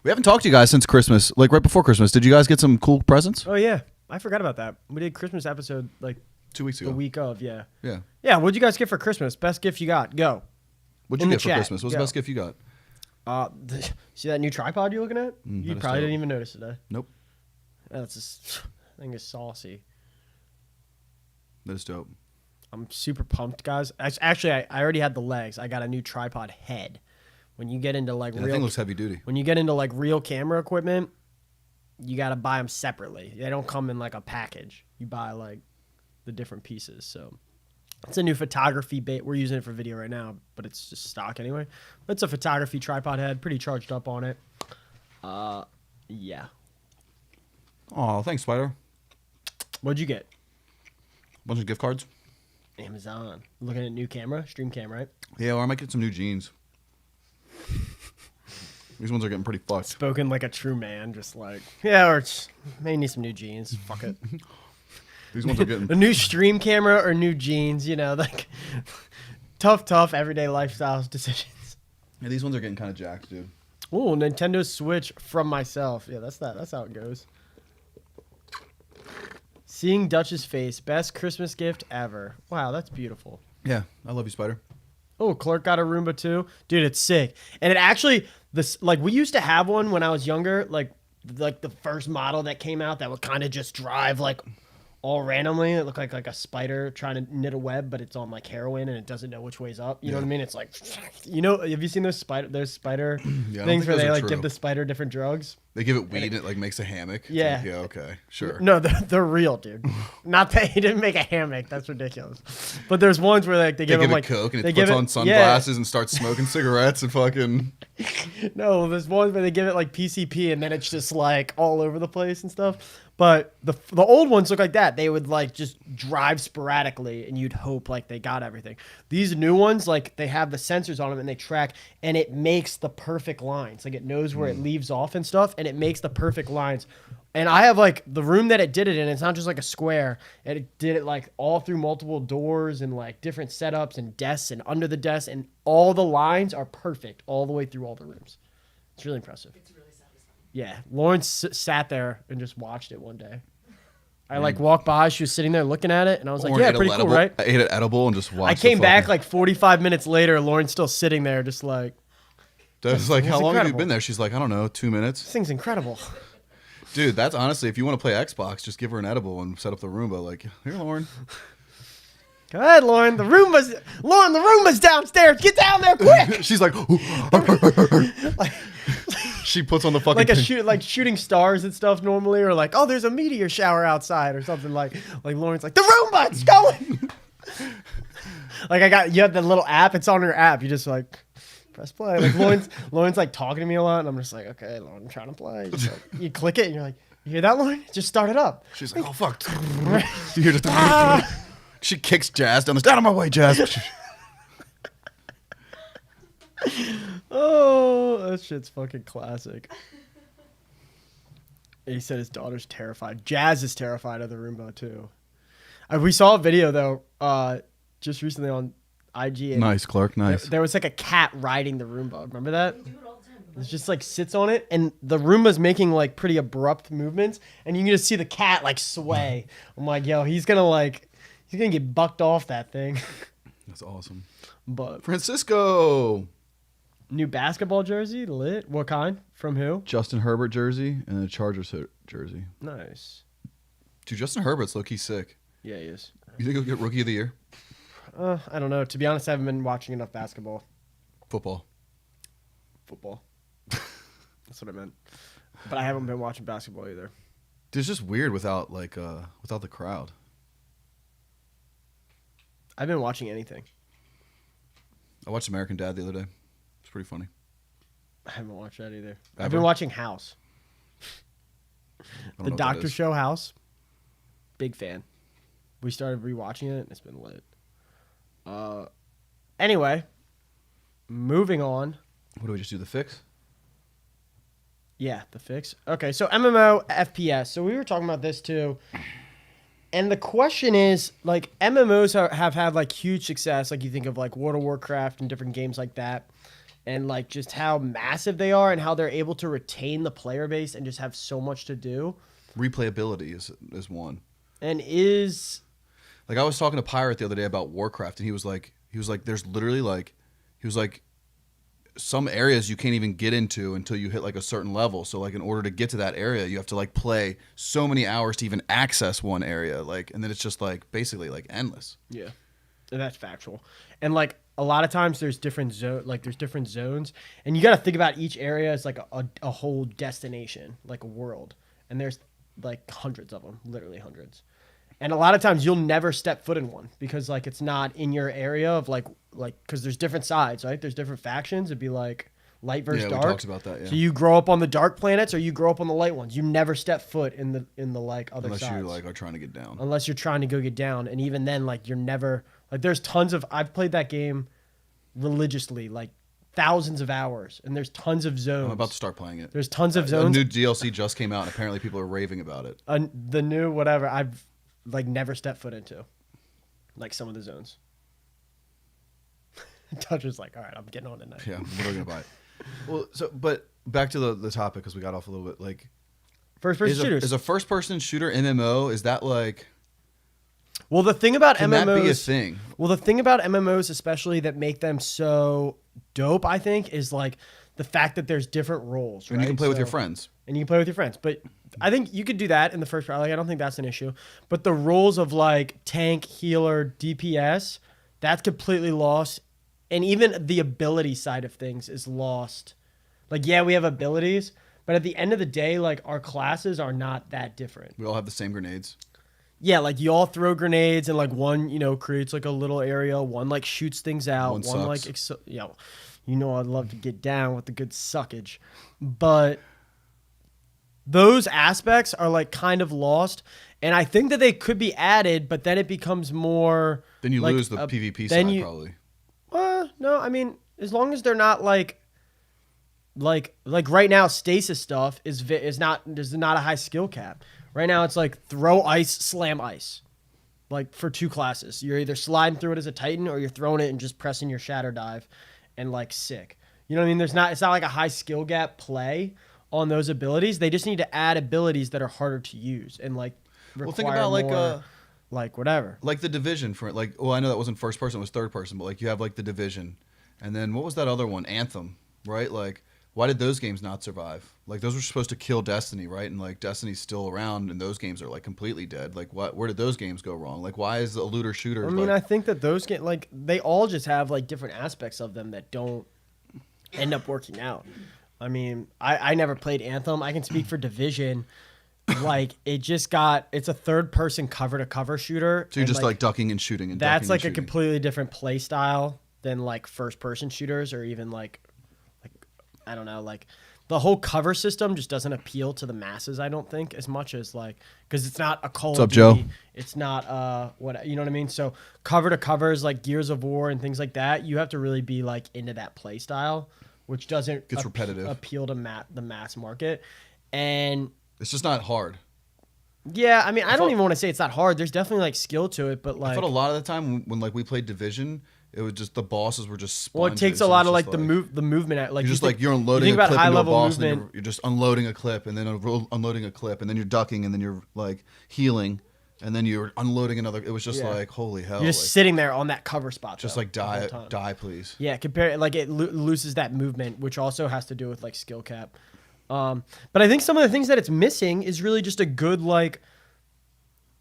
We haven't talked to you guys since Christmas, like right before Christmas. Did you guys get some cool presents? Oh yeah, I forgot about that. We did Christmas episode like 2 weeks ago. the week of. Yeah. Yeah. Yeah. What'd you guys get for Christmas? Best gift you got? Go. What'd In you the get for chat. Christmas? What's the Go. best gift you got? See that new tripod you're looking at? that You is probably dope. didn't even notice it. Nope. That's just, I think it's saucy. That is dope. I'm super pumped, guys. Actually, I already had the legs. I got a new tripod head. When you get into like Yeah, that thing real, looks heavy duty. when you get into like real camera equipment, you got to buy them separately. They don't come in like a package. You buy like the different pieces. So it's a new photography bait. We're using it for video right now, but it's just stock anyway. But it's a photography tripod head. Pretty charged up on it. Yeah. Oh, thanks, Spider. What'd you get? Bunch of gift cards. Amazon. Looking at new camera, stream cam, right? Yeah, or I might get some new jeans. These ones are getting pretty fucked. Spoken like a true man, just like, yeah, or may need some new jeans. Fuck it. These ones are getting. A new stream camera or new jeans, you know, like tough everyday lifestyle decisions. Yeah, these ones are getting kind of jacked, dude. Ooh, Nintendo Switch from myself. Yeah, that's that. That's how it goes. Seeing Dutch's face, best Christmas gift ever. Wow, that's beautiful. Yeah, I love you, Spider. Oh, Clark got a Roomba too. Dude, it's sick. And it actually, we used to have one when I was younger, like the first model that came out that would kind of just drive like all randomly. It looked like a spider trying to knit a web, but it's on like heroin and it doesn't know which way's up. You know what I mean? It's like, have you seen those spider Yeah, things where they like true. give the spider different drugs? They give it weed and it like makes a hammock. It's Yeah. like, yeah, okay. Sure. No, they're real, dude. Not that he didn't make a hammock. That's ridiculous. But there's ones where like they give him it like coke and they it puts give on sunglasses and starts smoking cigarettes and fucking. No, there's ones where they give it like PCP and then it's just like all over the place and stuff. But the old ones look like that. They would like just drive sporadically and you'd hope like they got everything. These new ones, like they have the sensors on them and they track and it makes the perfect lines. Like it knows where it leaves off and stuff and it makes the perfect lines. And I have like the room that it did it in, it's not just like a square. It did it like all through multiple doors and like different setups and desks and under the desk and all the lines are perfect all the way through all the rooms. It's really impressive. It's really satisfying. Yeah, Lawrence sat there and just watched it one day. I like walked by, she was sitting there looking at it, and I was like, Lauren "Yeah, ate pretty an cool, edible- right?" I ate an edible and just watched. I came the back fucking- like 45 minutes later. Lauren's still sitting there, just like, I was like, It's how long have you incredible. been there? She's like, I don't know, 2 minutes. "This thing's incredible." Dude, that's honestly, if you want to play Xbox, just give her an edible and set up the Roomba. Like, here, Lauren. Go ahead, Lauren. The Roomba's downstairs. Get down there quick! She's like, she puts on the fucking like shooting stars and stuff normally, or like, oh, there's a meteor shower outside or something like Lauren's like, the Roomba, it's going. Like you have the little app. It's on your app. You just like press play. Like Lauren's like talking to me a lot, and I'm just like, okay, Lauren, I'm trying to play. Just, like, you click it, and you're like, you hear that, Lauren? Just start it up. She's like, oh fuck. You hear just she kicks Jazz down out of my way, Jazz. Oh, that shit's fucking classic. He said his daughter's terrified. Jazz is terrified of the Roomba too. We saw a video though, just recently on IG. And Nice, Clark. Nice. There was like a cat riding the Roomba. Remember that? We do it all the time. It just like sits on it, and the Roomba's making like pretty abrupt movements, and you can just see the cat like sway. I'm like, yo, he's gonna get bucked off that thing. That's awesome. But Francisco. new basketball jersey, lit. What kind? From who? Justin Herbert jersey and a Chargers jersey. Nice. Dude, Justin Herbert's low-key sick. Yeah, he is. You think he'll get Rookie of the Year? I don't know. To be honest, I haven't been watching enough basketball. Football. That's what I meant. But I haven't been watching basketball either. Dude, it's just weird without the crowd. I've been watching anything. I watched American Dad the other day. It's pretty funny. I haven't watched that either. I've Ever? been watching House. I don't The know what that Doctor is. Show House. Big fan. We started rewatching it, and it's been lit. Anyway, moving on. What do we just do? The fix? Yeah, the fix. Okay, so MMO FPS. So we were talking about this too. And the question is, like, MMOs have had like huge success. Like you think of like World of Warcraft and different games like that. And like just how massive they are and how they're able to retain the player base and just have so much to do. Replayability is one. And is Like I was talking to Pirate the other day about Warcraft, and he was like, there's literally like, some areas you can't even get into until you hit like a certain level. So like in order to get to that area, you have to like play so many hours to even access one area. Like, and then it's just like basically like endless. yeah, and that's factual. And like a lot of times there's different zones, and you got to think about each area as like a whole destination, like a world. And there's like hundreds of them, literally hundreds. And a lot of times you'll never step foot in one because like it's not in your area of like because there's different sides, right? There's different factions. It'd be like light versus Yeah, dark. we talked about that. Yeah. So you grow up on the dark planets or you grow up on the light ones. You never step foot in the like other Unless sides. you like are trying to get down. Unless you're trying to go get down, and even then, like you're never like. There's tons of. I've played that game religiously, like thousands of hours, and there's tons of zones. I'm about to start playing it. There's tons of A zones. new DLC just came out, and apparently people are raving about it. The new whatever I've like never stepped foot into, like some of the zones. Dutch was like, all right, I'm getting on tonight. Yeah, we're gonna buy it. Well, but back to the topic because we got off a little bit. Like, First person shooters. is a first person shooter MMO? Is that like? Well, the thing about Can MMOs, that be a thing? Well, the thing about MMOs, especially that make them so dope, I think, is like the fact that there's different roles. And right? you can play with your So- friends. And you can play with your friends. But I think you could do that in the first round. Like, I don't think that's an issue. But the roles of like tank, healer, DPS, that's completely lost. And even the ability side of things is lost. Like, yeah, we have abilities, but at the end of the day, like our classes are not that different. We all have the same grenades. Yeah, like you all throw grenades and like one, creates like a little area, one like shoots things out, One one like sucks. I'd love to get down with the good suckage. But those aspects are like kind of lost, and I think that they could be added, but then it becomes more Then you like lose the a- PvP then side you- probably. no, I mean, as long as they're not like right now, stasis stuff is not a high skill cap. Right now, it's like throw ice, slam ice, like for 2 classes. You're either sliding through it as a Titan or you're throwing it and just pressing your shatter dive, and like sick. You know what I mean? It's not like a high skill gap play on those abilities. They just need to add abilities that are harder to use and like require Well, think about more, like whatever. Like the Division for like. Oh, I know that wasn't first person; it was third person. But like you have like the Division, and then what was that other one? Anthem, right? Like, why did those games not survive? Like those were supposed to kill Destiny, right? And like Destiny's still around, and those games are like completely dead. Like, what? Where did those games go wrong? Like, why is a looter shooter? I mean, like, I think that those get like they all just have like different aspects of them that don't end up working out. I mean, I never played Anthem. I can speak for Division. Like it's a third person cover to cover shooter. so you're and, just like ducking and shooting and that's ducking like and a shooting. completely different play style than like first person shooters or even like I don't know, like the whole cover system just doesn't appeal to the masses, I don't think, as much as like because it's not a Call What's of up, Joe? Duty. It's not what you know what I mean. So cover to covers like Gears of War and things like that, you have to really be like into that play style, which doesn't Gets repetitive. appeal to the mass market. And It's just not hard. yeah, I mean, I don't felt- even want to say it's not hard. There's definitely like skill to it, but I like thought a lot of the time when like we played Division, it was just the bosses were just sponges. well, it takes a and lot it's of just like the movement. Like You're just you think- like you're you unloading think a about clip high into a level boss, and then movement. you're just unloading a clip, and then unloading a clip, and then you're ducking, and then you're like healing, and then you're unloading another. It was just Yeah. like holy hell! You're just like, sitting there on that cover spot. just though, like the whole die, time. die, please. Yeah, compare like it loses that movement, which also has to do with like skill cap. But I think some of the things that it's missing is really just a good like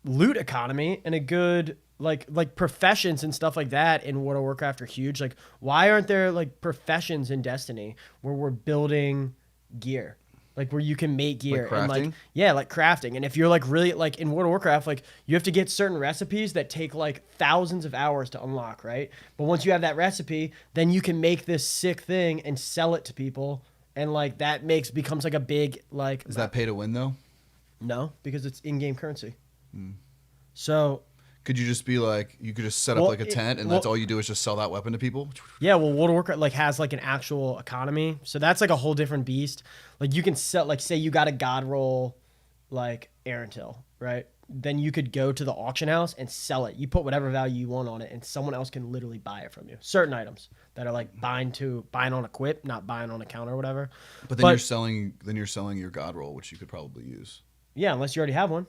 loot economy and a good like professions and stuff like that in World of Warcraft are huge. Like, why aren't there like professions in Destiny where we're building gear? Like where you can make gear and like crafting? yeah, like crafting. And if you're like really like in World of Warcraft, like you have to get certain recipes that take like thousands of hours to unlock, right? But once you have that recipe, then you can make this sick thing and sell it to people, and like that becomes like a big like Is that pay to win though? no, because it's in-game currency. Hmm. So Could you just be like you could just set up Well, like a tent, and well- that's all you do is just sell that weapon to people? yeah, well, World of Warcraft like has like an actual economy, so that's like a whole different beast. Like you can sell, like say you got a god roll, like Erentil, right? Then you could go to the auction house and sell it. You put whatever value you want on it, and someone else can literally buy it from you. Certain items that are like buying on equip, not buying on account or whatever. But then you're selling your god roll, which you could probably use. Yeah, unless you already have one.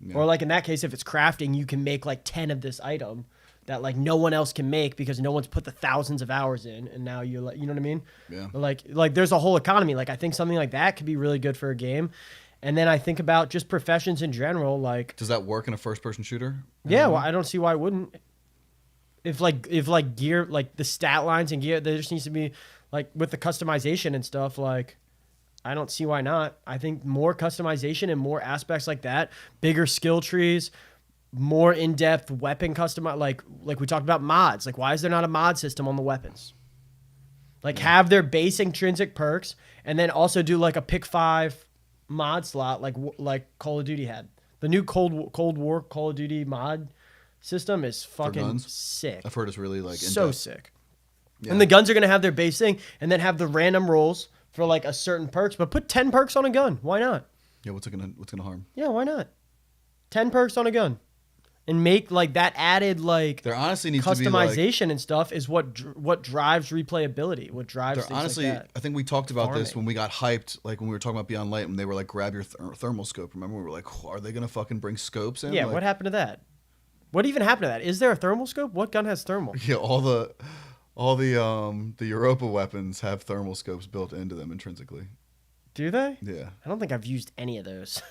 Yeah. Or like in that case, if it's crafting, you can make like 10 of this item that like no one else can make because no one's put the thousands of hours in, and now you're like, you know what I mean? Yeah. Like there's a whole economy. Like I think something like that could be really good for a game. And then I think about just professions in general. Like Does that work in a first-person shooter? yeah, well, I don't see why it wouldn't. If gear, like the stat lines and gear, there just needs to be like with the customization and stuff. Like I don't see why not. I think more customization and more aspects like that, bigger skill trees, more in-depth weapon customize. Like we talked about mods. Like why is there not a mod system on the weapons? Like have their base intrinsic perks and then also do like a pick 5 mod slot like Call of Duty had. The new Cold War Call of Duty mod system is fucking guns? sick. I've heard it's really like So in-depth. sick. Yeah. And the guns are going to have their base thing and then have the random rolls for like a certain perks, but put 10 perks on a gun. Why not? Yeah, what's it gonna harm? Yeah, why not? 10 perks on a gun. and make like that added like There honestly needs to be like, customization and stuff is what drives replayability. What drives there things honestly, like that. I think we talked about this Farming. when we got hyped, like when we were talking about Beyond Light, when they were like, grab your thermal scope. Remember, we were like, are they gonna fucking bring scopes in? Yeah, Like, what happened to that? What even happened to that? Is there a thermal scope? What gun has thermal? Yeah, all the Europa weapons have thermal scopes built into them intrinsically. Do they? Yeah. I don't think I've used any of those.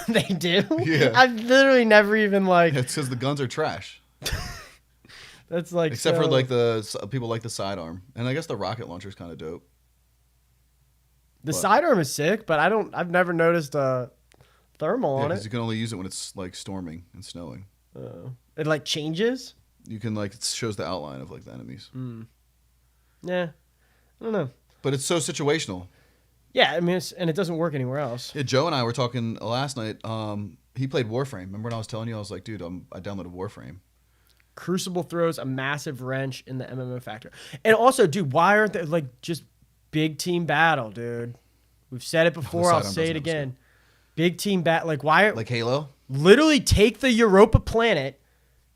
They do? Yeah. I've literally never even like. It's because the guns are trash. That's like. Except for so- like people like the sidearm, and I guess the rocket launcher is kind of dope. the sidearm is sick, but I've never noticed a thermal Yeah, on because it. you can only use it when it's like storming and snowing. It like changes. You can like it shows the outline of like the enemies, Yeah, I don't know. but it's so situational. Yeah, I mean, and it doesn't work anywhere else. Yeah, Joe and I were talking last night. He played Warframe. Remember when I was telling you? I was like, dude, I downloaded Warframe. Crucible throws a massive wrench in the MMO factor. And also, dude, why aren't there like just big team battle, dude? We've said it before. I'll sidearm say it doesn't have a again. Big team battle. Like, why? Like Halo. Literally take the Europa planet,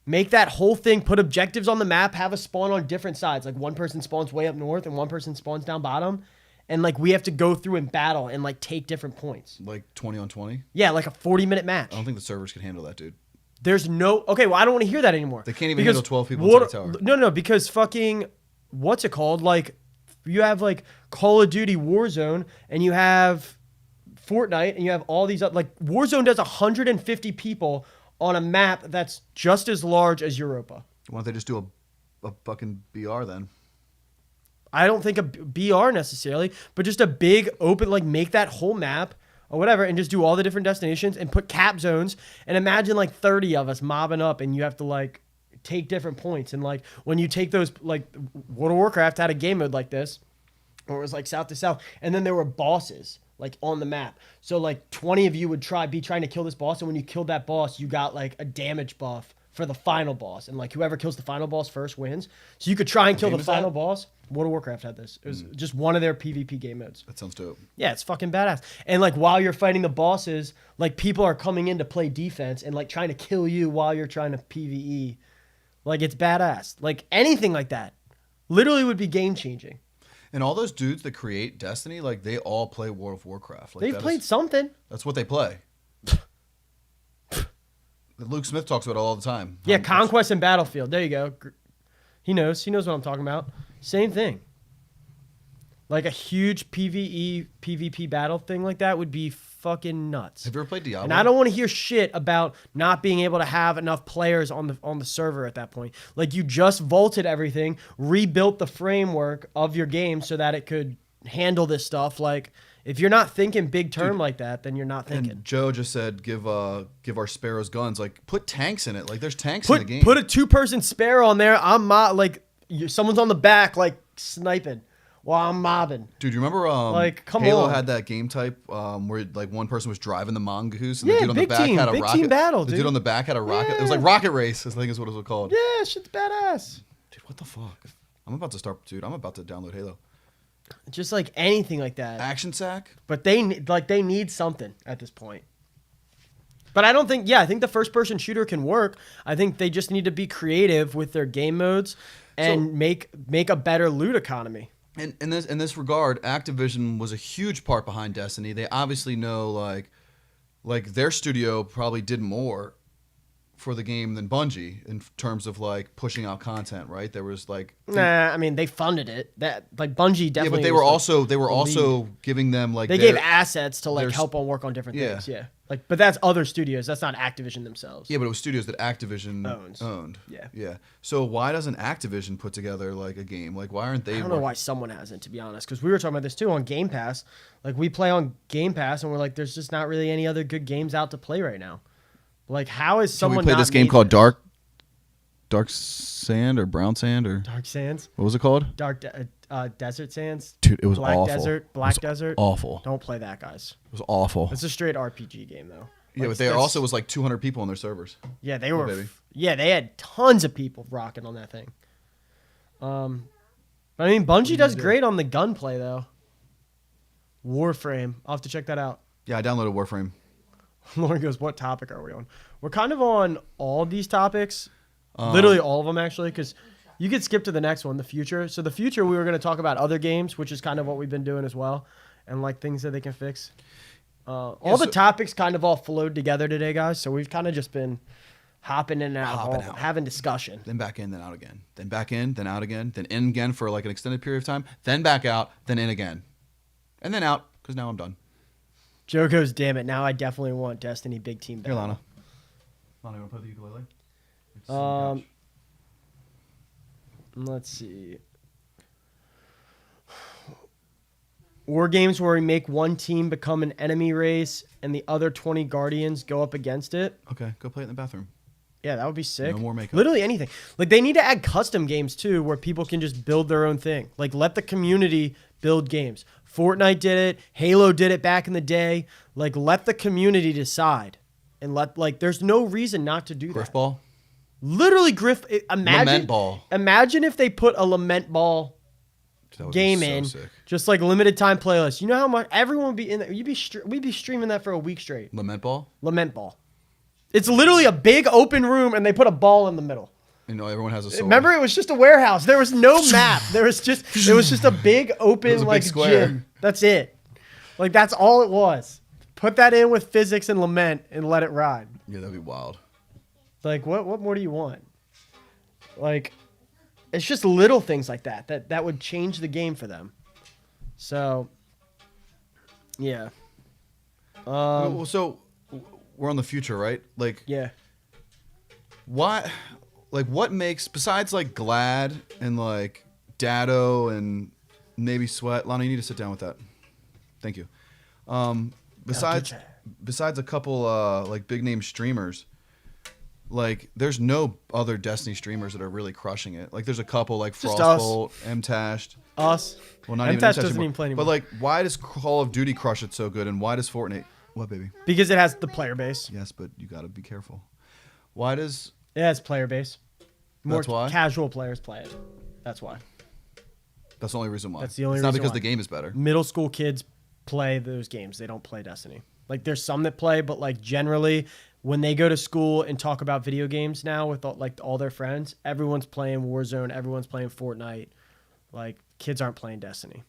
make that whole thing, put objectives on the map, have a spawn on different sides. Like one person spawns way up north and one person spawns down bottom. And like we have to go through and battle and like take different points. Like 20 on 20. Yeah, like a 40-minute match. I don't think the servers can handle that, dude. There's no okay. Well, I don't want to hear that anymore. They can't even Because handle 12 people what- inside a tower. No, because fucking what's it called? Like you have like Call of Duty Warzone and you have Fortnite and you have all these like Warzone does 150 people on a map that's just as large as Europa. Why don't they just do a fucking BR then? I don't think a BR necessarily, but just a big open like make that whole map or whatever and just do all the different destinations and put cap zones and imagine like 30 of us mobbing up and you have to like take different points and like when you take those like World of Warcraft had a game mode like this or it was like south to south and then there were bosses like on the map. So like 20 of you would be trying to kill this boss and when you killed that boss you got like a damage buff for the final boss and like whoever kills the final boss first wins. So you could try and kill game the is that? final boss. World of Warcraft had this. It was just one of their PvP game modes. That sounds dope. Yeah, it's fucking badass. And like while you're fighting the bosses, like people are coming in to play defense and like trying to kill you while you're trying to PvE. Like it's badass. Like anything like that literally would be game changing. And all those dudes that create Destiny, like they all play World of Warcraft. Like, They've that played is- something. That's what they play. Luke Smith talks about it all the time. Yeah, Conquest and Battlefield. There you go. He knows. He knows what I'm talking about. Same thing. Like a huge PvP battle thing like that would be fucking nuts. Have you ever played Diablo? And I don't want to hear shit about not being able to have enough players on the server at that point. Like you just vaulted everything, rebuilt the framework of your game so that it could handle this stuff. Like if you're not thinking big term like that, then you're not thinking. And Joe just said, give our sparrows guns. Like put tanks in it. Like there's tanks in the game. Put a 2-person sparrow on there. Someone's on the back like sniping while I'm mobbing. Dude, you remember Like, come Halo on. had that game type where like one person was driving the mongoose and Yeah, the dude on the big back team- had a big rocket. team battle, the dude. dude on the back had a rocket. It was Yeah. like Rocket Race, I think is what it was called. Yeah, shit's badass. Dude, what the fuck? I'm about to download Halo. Just like anything like that. Action Sack? But they need something at this point. But I don't think I think the first person shooter can work. I think they just need to be creative with their game modes and make a better loot economy. And in this regard, Activision was a huge part behind Destiny. They obviously know like their studio probably did more for the game than Bungie in terms of like pushing out content, right? There was like Nah, I mean they funded it. That like Bungie definitely. yeah, but they was, were also giving them like they their- gave assets to like there's- help on work on different Yeah. things. Yeah, like but that's other studios. That's not Activision themselves. Yeah, but it was studios that Activision Owns. owned. Yeah. Yeah. So why doesn't Activision put together like a game? Like why aren't they I don't know why someone hasn't, to be honest, because we were talking about this too on Game Pass. Like we play on Game Pass, and we're like, there's just not really any other good games out to play right now. Like, how is So someone? we played not this game made called this? Dark Sand or Brown Sand or Dark Sands, what was it called? Desert Sands. Dude, it was Black awful. Desert, Black Desert. Awful. Don't play that, guys. It was awful. It's a straight RPG game, though. Yeah, Like, but there that's- also was like 200 people on their servers. Yeah, they were. baby. Yeah, they had tons of people rocking on that thing. But I mean, Bungie does great on the gunplay though. Warframe, I'll have to check that out. Yeah, I downloaded Warframe. Lauren goes, what topic are we on? We're kind of on all of these topics. Literally all of them, actually, because you could skip to the next one, the future. So the future, we were going to talk about other games, which is kind of what we've been doing as well, and like things that they can fix. All the topics kind of all flowed together today, guys. So we've kind of just been hopping in and out, of all of them, having discussion. Then back in, then out again. Then back in, then out again. Then in again for like an extended period of time. Then back out, then in again. And then out, because now I'm done. Joe goes, damn it, now I definitely want Destiny Big Team Here, battle. Lana. Lana, you want to play the ukulele? It's on the couch. Let's see. War games where we make one team become an enemy race and the other 20 guardians go up against it. Okay, go play it in the bathroom. Yeah, that would be sick. No more makeup. Literally anything. Like, they need to add custom games, too, where people can just build their own thing. Like, let the community build games. Fortnite did it. Halo did it back in the day. Like, let the community decide. And there's no reason not to do that. Griff ball? Literally, Lament ball. Imagine if they put a lament ball That would game be so in, sick. just like limited time playlist. You know how much everyone would be in there? We'd be streaming that for a week straight. Lament ball? Lament ball. It's literally a big open room, and they put a ball in the middle. You know, everyone has a sword. Remember, it was just a warehouse. There was no map. It was just a big open a big like square. gym. That's it. Like, that's all it was. Put that in with physics and lament and let it ride. Yeah, that'd be wild. Like, what more do you want? Like, it's just little things like that would change the game for them. So, yeah. So, we're on the future, right? Like, Yeah. what makes, besides like Glad and like Dado and maybe Sweat, Lana, you need to sit down with that. Thank you. Besides a couple like big name streamers, like there's no other Destiny streamers that are really crushing it. Like there's a couple like Just Frostbolt, Mtashed. Us. Well, not MTash even doesn't anymore. even play anymore. But like, why does Call of Duty crush it so good, and why does Fortnite? What, baby? Because it has the player base. Yes, but you got to be careful. Why does? It has player base. More That's why? casual players play it. That's why. That's the only reason why. That's the only It's not reason because why. the game is better. Middle school kids play those games. They don't play Destiny. Like, there's some that play, but like generally when they go to school and talk about video games now with all their friends, everyone's playing Warzone, everyone's playing Fortnite. Like, kids aren't playing Destiny.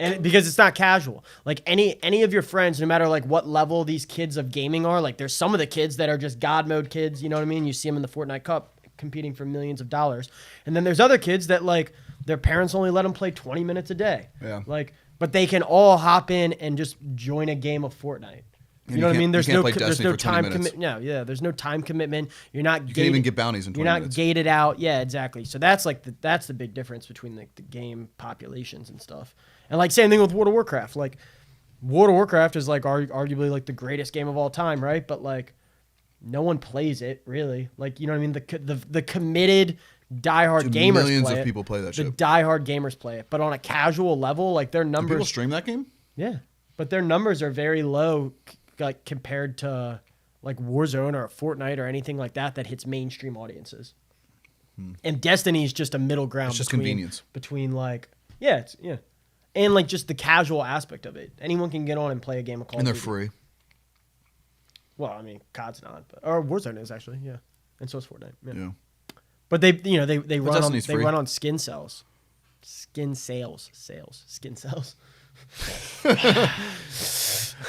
And because it's not casual. Like, any of your friends, no matter like what level these kids of gaming are, like there's some of the kids that are just God mode kids, you know what I mean? You see them in the Fortnite Cup competing for millions of dollars. And then there's other kids that like their parents only let them play 20 minutes a day. Yeah. Like, but they can all hop in and just join a game of Fortnite. You know what I mean? There's no time commitment. No, yeah, there's no time commitment. You're not. You can't even get bounties in 20 You're not minutes. gated out. Yeah, exactly. So that's like that's the big difference between like the game populations and stuff. And like same thing with World of Warcraft. Like World of Warcraft is like arguably like the greatest game of all time, right? But like no one plays it really. Like, you know what I mean? The committed diehard Dude, gamers millions play of it. people play that The shit. diehard gamers play it. But on a casual level, like their Do numbers. people stream that game? Yeah, but their numbers are very low, like compared to like Warzone or Fortnite or anything like that hits mainstream audiences. And Destiny is just a middle ground. It's just between, convenience. between like and like just the casual aspect of it. Anyone can get on and play a game of Call And of they're Duty. free. Well, I mean, COD's not, or Warzone is actually, yeah, and so is Fortnite. Yeah. Yeah. But they run on Destiny's free. skin sales, skin sales.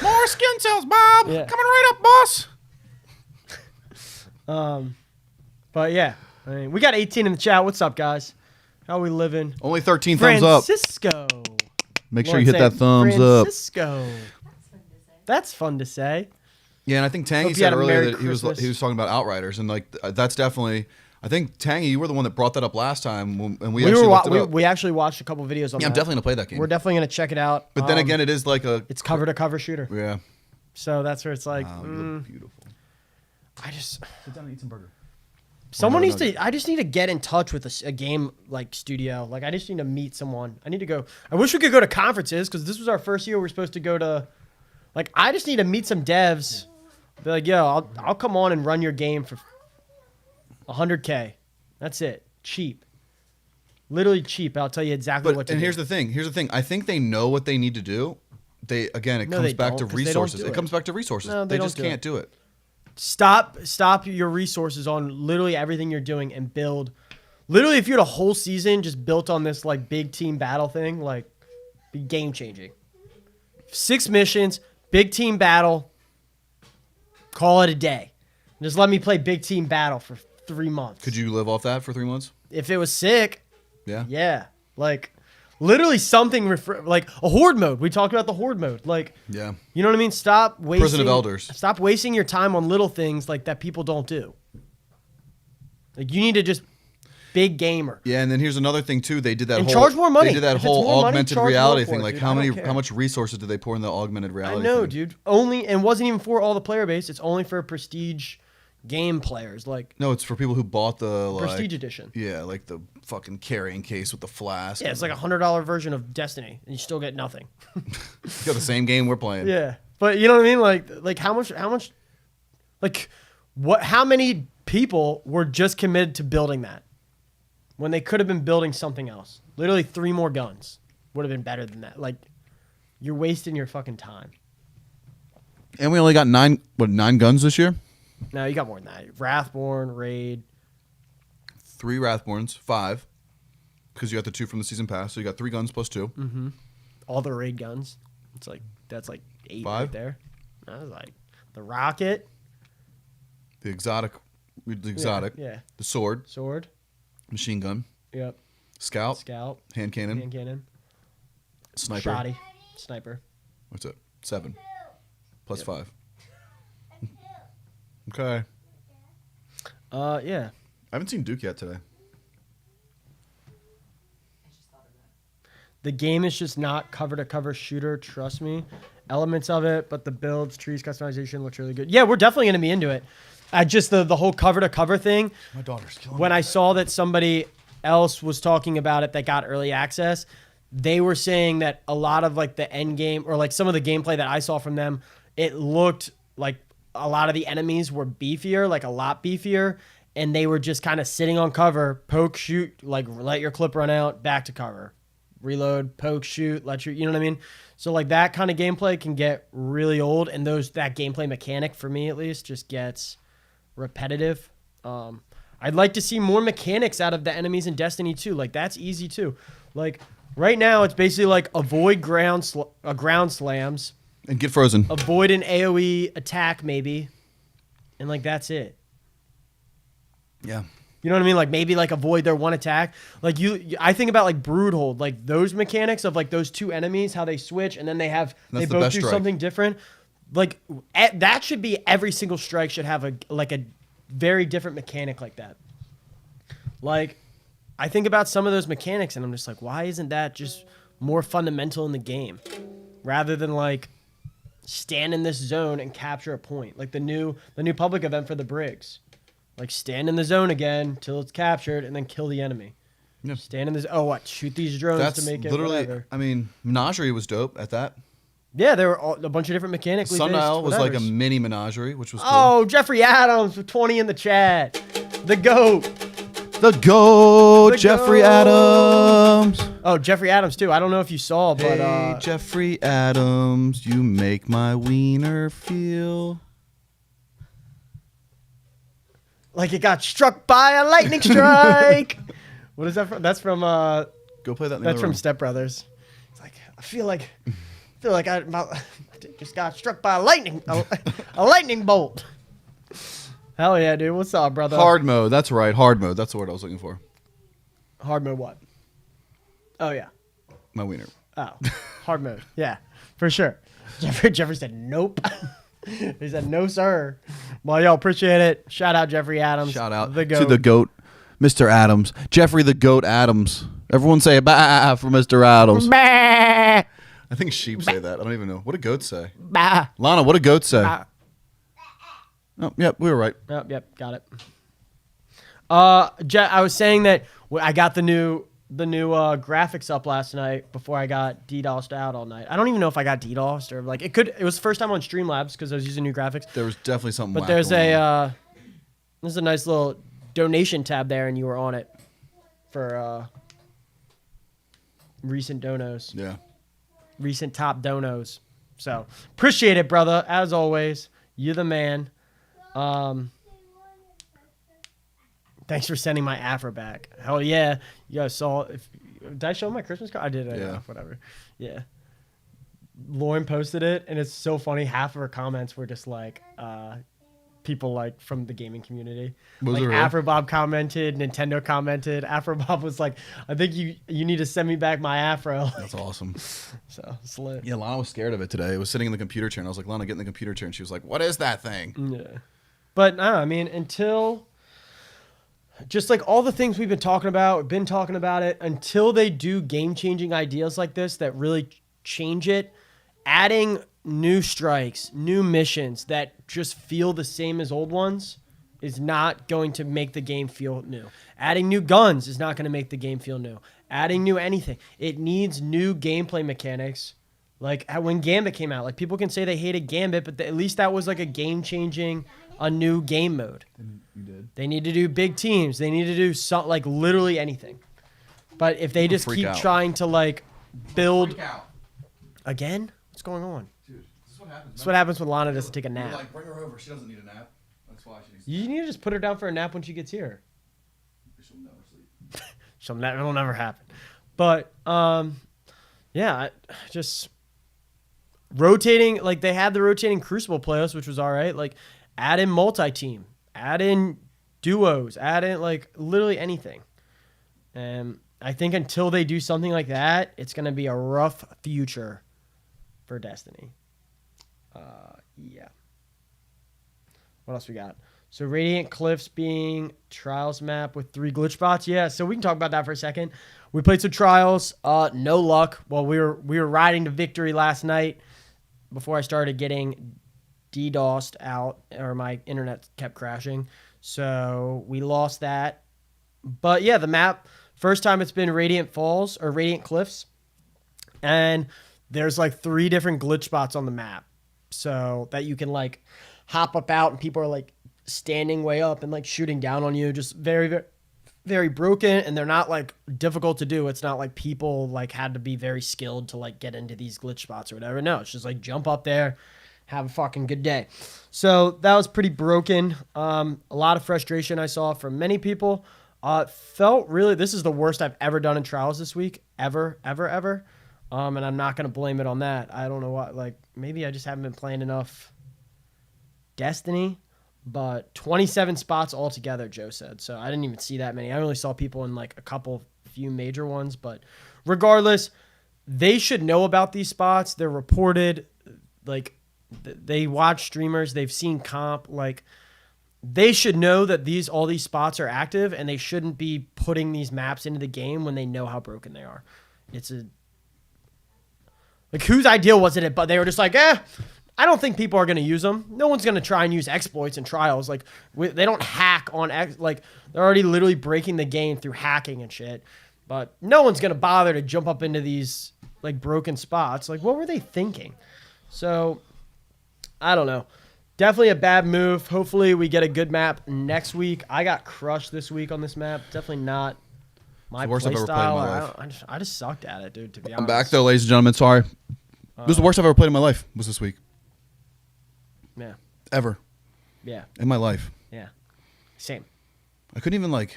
More skin cells, Bob. Yeah. Coming right up, boss. But yeah, I mean, we got 18 in the chat. What's up, guys? How we living? Only 13 thumbs up. Francisco. Make sure Lauren you hit said that thumbs up. Francisco. That's fun to say. Yeah, and I think Tangy Hope you said had a earlier Merry that he was Christmas. talking about Outriders, and like that's definitely. I think Tangy, you were the one that brought that up last time, and we actually looked it up. We actually watched a couple videos on Yeah, that. I'm definitely gonna play that game. We're definitely gonna check it out. But then again, it is like a. it's cover to cover shooter. Yeah. So that's where it's like, Wow, you look beautiful. I just Sit down and eat some burger. someone no, needs no. to. I just need to get in touch with a game like studio. Like I just need to meet someone. I need to go. I wish we could go to conferences because this was our first year. We're supposed to go to. Like I just need to meet some devs. Be like, yo, I'll come on and run your game for $100K. That's it. Cheap. Literally cheap. I'll tell you exactly what to And do. here's the thing. I think they know what they need to do. it No, comes they back don't, to 'cause they don't resources. do It it. comes back to resources. No, they they don't just do can't it. do it. Stop your resources on literally everything you're doing and build. Literally, if you had a whole season just built on this like big team battle thing, like be game changing. 6 missions, big team battle. Call it a day. Just let me play big team battle for 3 months. Could you live off that for 3 months? If it was sick, Yeah. yeah, like literally something like a horde mode. We talked about the horde mode, like. Yeah. You know what I mean? Stop wasting. Prison of Elders. Stop wasting your time on little things like that people don't do. Like you need to just big gamer. Yeah, and then here's another thing too. They did that And whole charge more money. They did that If it's whole more money, augmented charge more reality for thing. it, Like dude. how I don't many care. how much resources did they pour in the augmented I reality? know, thing? dude. Only and wasn't even for all the player base. It's only for prestige game players, like No, it's for people who bought the prestige edition. Yeah, like the fucking carrying case with the flask. Yeah, it's like $100 version of Destiny, and you still get nothing. It's got the same game we're playing. Yeah, but you know what I mean? Like how much, like what? How many people were just committed to building that when they could have been building something else? Literally 3 more guns would have been better than that. Like you're wasting your fucking time. And we only got 9 guns this year? No, you got more than that. Wrathborn, Raid. 3 Wrathborns, 5. Because you got the 2 from the season pass, so you got 3 guns plus 2. Mm-hmm. All the Raid guns. That's like 8 right 5? there. That was like the rocket. The exotic, Yeah. the sword, Sword. machine gun, Yep. scout, Scout. hand cannon, Hand cannon. sniper. Shoddy. Sniper. What's it? 7 plus Yep. 5. Okay. Yeah. I haven't seen Duke yet today. I just thought of that. The game is just not cover-to-cover shooter, trust me. Elements of it, but the builds, trees, customization looks really good. Yeah, we're definitely going to be into it. I just, the whole cover-to-cover thing, My daughter's killing when I saw that somebody else was talking about it that got early access, they were saying that a lot of like the end game, or like some of the gameplay that I saw from them, it looked like a lot of the enemies were beefier, like a lot beefier, and they were just kind of sitting on cover, poke, shoot, like let your clip run out, back to cover, reload, poke, shoot, let your, you know what I mean? So like that kind of gameplay can get really old, and that gameplay mechanic for me at least just gets repetitive. I'd like to see more mechanics out of the enemies in Destiny 2. Like that's easy too. Like right now it's basically like avoid ground slams, And get frozen. avoid an AoE attack maybe, and like that's it. Yeah. You know what I mean? Like maybe like avoid their one attack. Like I think about like Broodhold, like those mechanics of like those 2 enemies, how they switch and then they That's the both best do strike. something different. Like that should be every single strike should have a very different mechanic like that. Like I think about some of those mechanics and I'm just like, why isn't that just more fundamental in the game rather than like stand in this zone and capture a point, like the new public event for the Briggs. Like stand in the zone again till it's captured and then kill the enemy. Yeah. Stand in this. Oh, what? Shoot these drones That's to make it literally, whatever. I mean, Menagerie was dope at that. Yeah, there were a bunch of different mechanics. Sundial was like a mini Menagerie, which was cool. Oh, Jeffrey Adams with 20 in the chat. The GOAT. The GOAT, The Jeffrey GOAT. Adams. Oh, Jeffrey Adams too. I don't know if you saw, but Hey, Jeffrey Adams, you make my wiener feel. like it got struck by a lightning strike. What is that from? That's from Go play that in the that's other from room. Step Brothers. It's like I feel like I just got struck by a lightning bolt. Hell yeah, dude. What's up, brother? Hard mode, that's right. Hard mode, that's the word I was looking for. Hard mode what? Oh yeah. My wiener. Oh, hard mode. Yeah, for sure. Jeffrey said nope. He said no, sir. Well, yo, appreciate it. Shout out Jeffrey Adams. Shout out the to GOAT. the GOAT, Mr. Adams. Jeffrey the GOAT Adams. Everyone say bah for Mr. Adams. Bah, I think sheep say that. I don't even know. What do goats say? bah, Lana, what do goats say? bah. Oh, yep, we were right. Yep, got it. I was saying that I got the new graphics up last night before I got DDoSed out all night. I don't even know if I got DDoSed or like it was the first time on Streamlabs because I was using new graphics. There was definitely something. But whack there's going on. there's a nice little donation tab there, and you were on it for recent donos, Yeah. recent top donos. So appreciate it, brother. As always, you're the man. Thanks for sending my Afro back. Hell yeah. You guys saw did I show my Christmas card? I did. Yeah. Whatever. Yeah. Lauren posted it, and it's so funny. Half of her comments were just like people like from the gaming community. Was like it really? Afrobob commented, Nintendo commented. Afrobob was like, I think you need to send me back my Afro. That's awesome. So it's lit. Yeah, Lana was scared of it today. It was sitting in the computer chair, and I was like, Lana, get in the computer chair. And she was like, what is that thing? Yeah. But I mean, until just like all the things we've been talking about it, until they do game-changing ideas like this that really change it, adding new strikes, new missions that just feel the same as old ones is not going to make the game feel new. Adding new guns is not going to make the game feel new. Adding new anything. It needs new gameplay mechanics. Like when Gambit came out, like people can say they hated Gambit, but at least that was like a game-changing, a new game mode. You did. They need to do big teams. They need to do like literally anything. But if they just freak keep out. trying to like build Freak out. again, what's going on? Dude, this is what happens. That's what happens when Lana doesn't take a You're nap. like, bring her over. She doesn't need a nap. That's why she needs You need to just put her down for a nap when she gets here. She'll never sleep. It'll never happen. But yeah, just rotating. Like they had the rotating Crucible playoffs, which was all right. Like add in multi-team, add in duos, add in like literally anything. And I think until they do something like that, it's gonna be a rough future for Destiny. Yeah. What else we got? So Radiant Cliffs being Trials map with 3 glitch bots. Yeah, so we can talk about that for a second. We played some Trials. No luck. Well, we were riding to victory last night before I started getting DDoSed out, or my internet kept crashing. So we lost that. But yeah, the map, first time it's been Radiant Falls or Radiant Cliffs. And there's like 3 different glitch spots on the map. So that you can like hop up out and people are like standing way up and like shooting down on you. Just very, very, very broken. And they're not like difficult to do. It's not like people like had to be very skilled to like get into these glitch spots or whatever. No, it's just like jump up there, have a fucking good day. So that was pretty broken. A lot of frustration I saw from many people. Felt really, this is the worst I've ever done in Trials this week. Ever. And I'm not going to blame it on that. I don't know what, like, maybe I just haven't been playing enough Destiny, but 27 spots altogether, Joe said. So I didn't even see that many. I only saw people in like few major ones, but regardless, they should know about these spots. They're reported, like, they watch streamers, they've seen comp, like, they should know that all these spots are active, and they shouldn't be putting these maps into the game when they know how broken they are. Like, whose idea was it? But they were just like, I don't think people are going to use them. No one's going to try and use exploits and Trials. Like, they don't hack on like, they're already literally breaking the game through hacking and shit. But no one's going to bother to jump up into these, like, broken spots. Like, what were they thinking? So, I don't know. Definitely a bad move. Hopefully we get a good map next week. I got crushed this week on this map. Definitely not my It's the worst I've ever played in playstyle. my life. I just sucked at it, dude, to be honest. I'm back though, ladies and gentlemen. Sorry. This was the worst I've ever played in my life. Was this week Yeah. ever Yeah. in my life? Yeah. Same. I couldn't even like.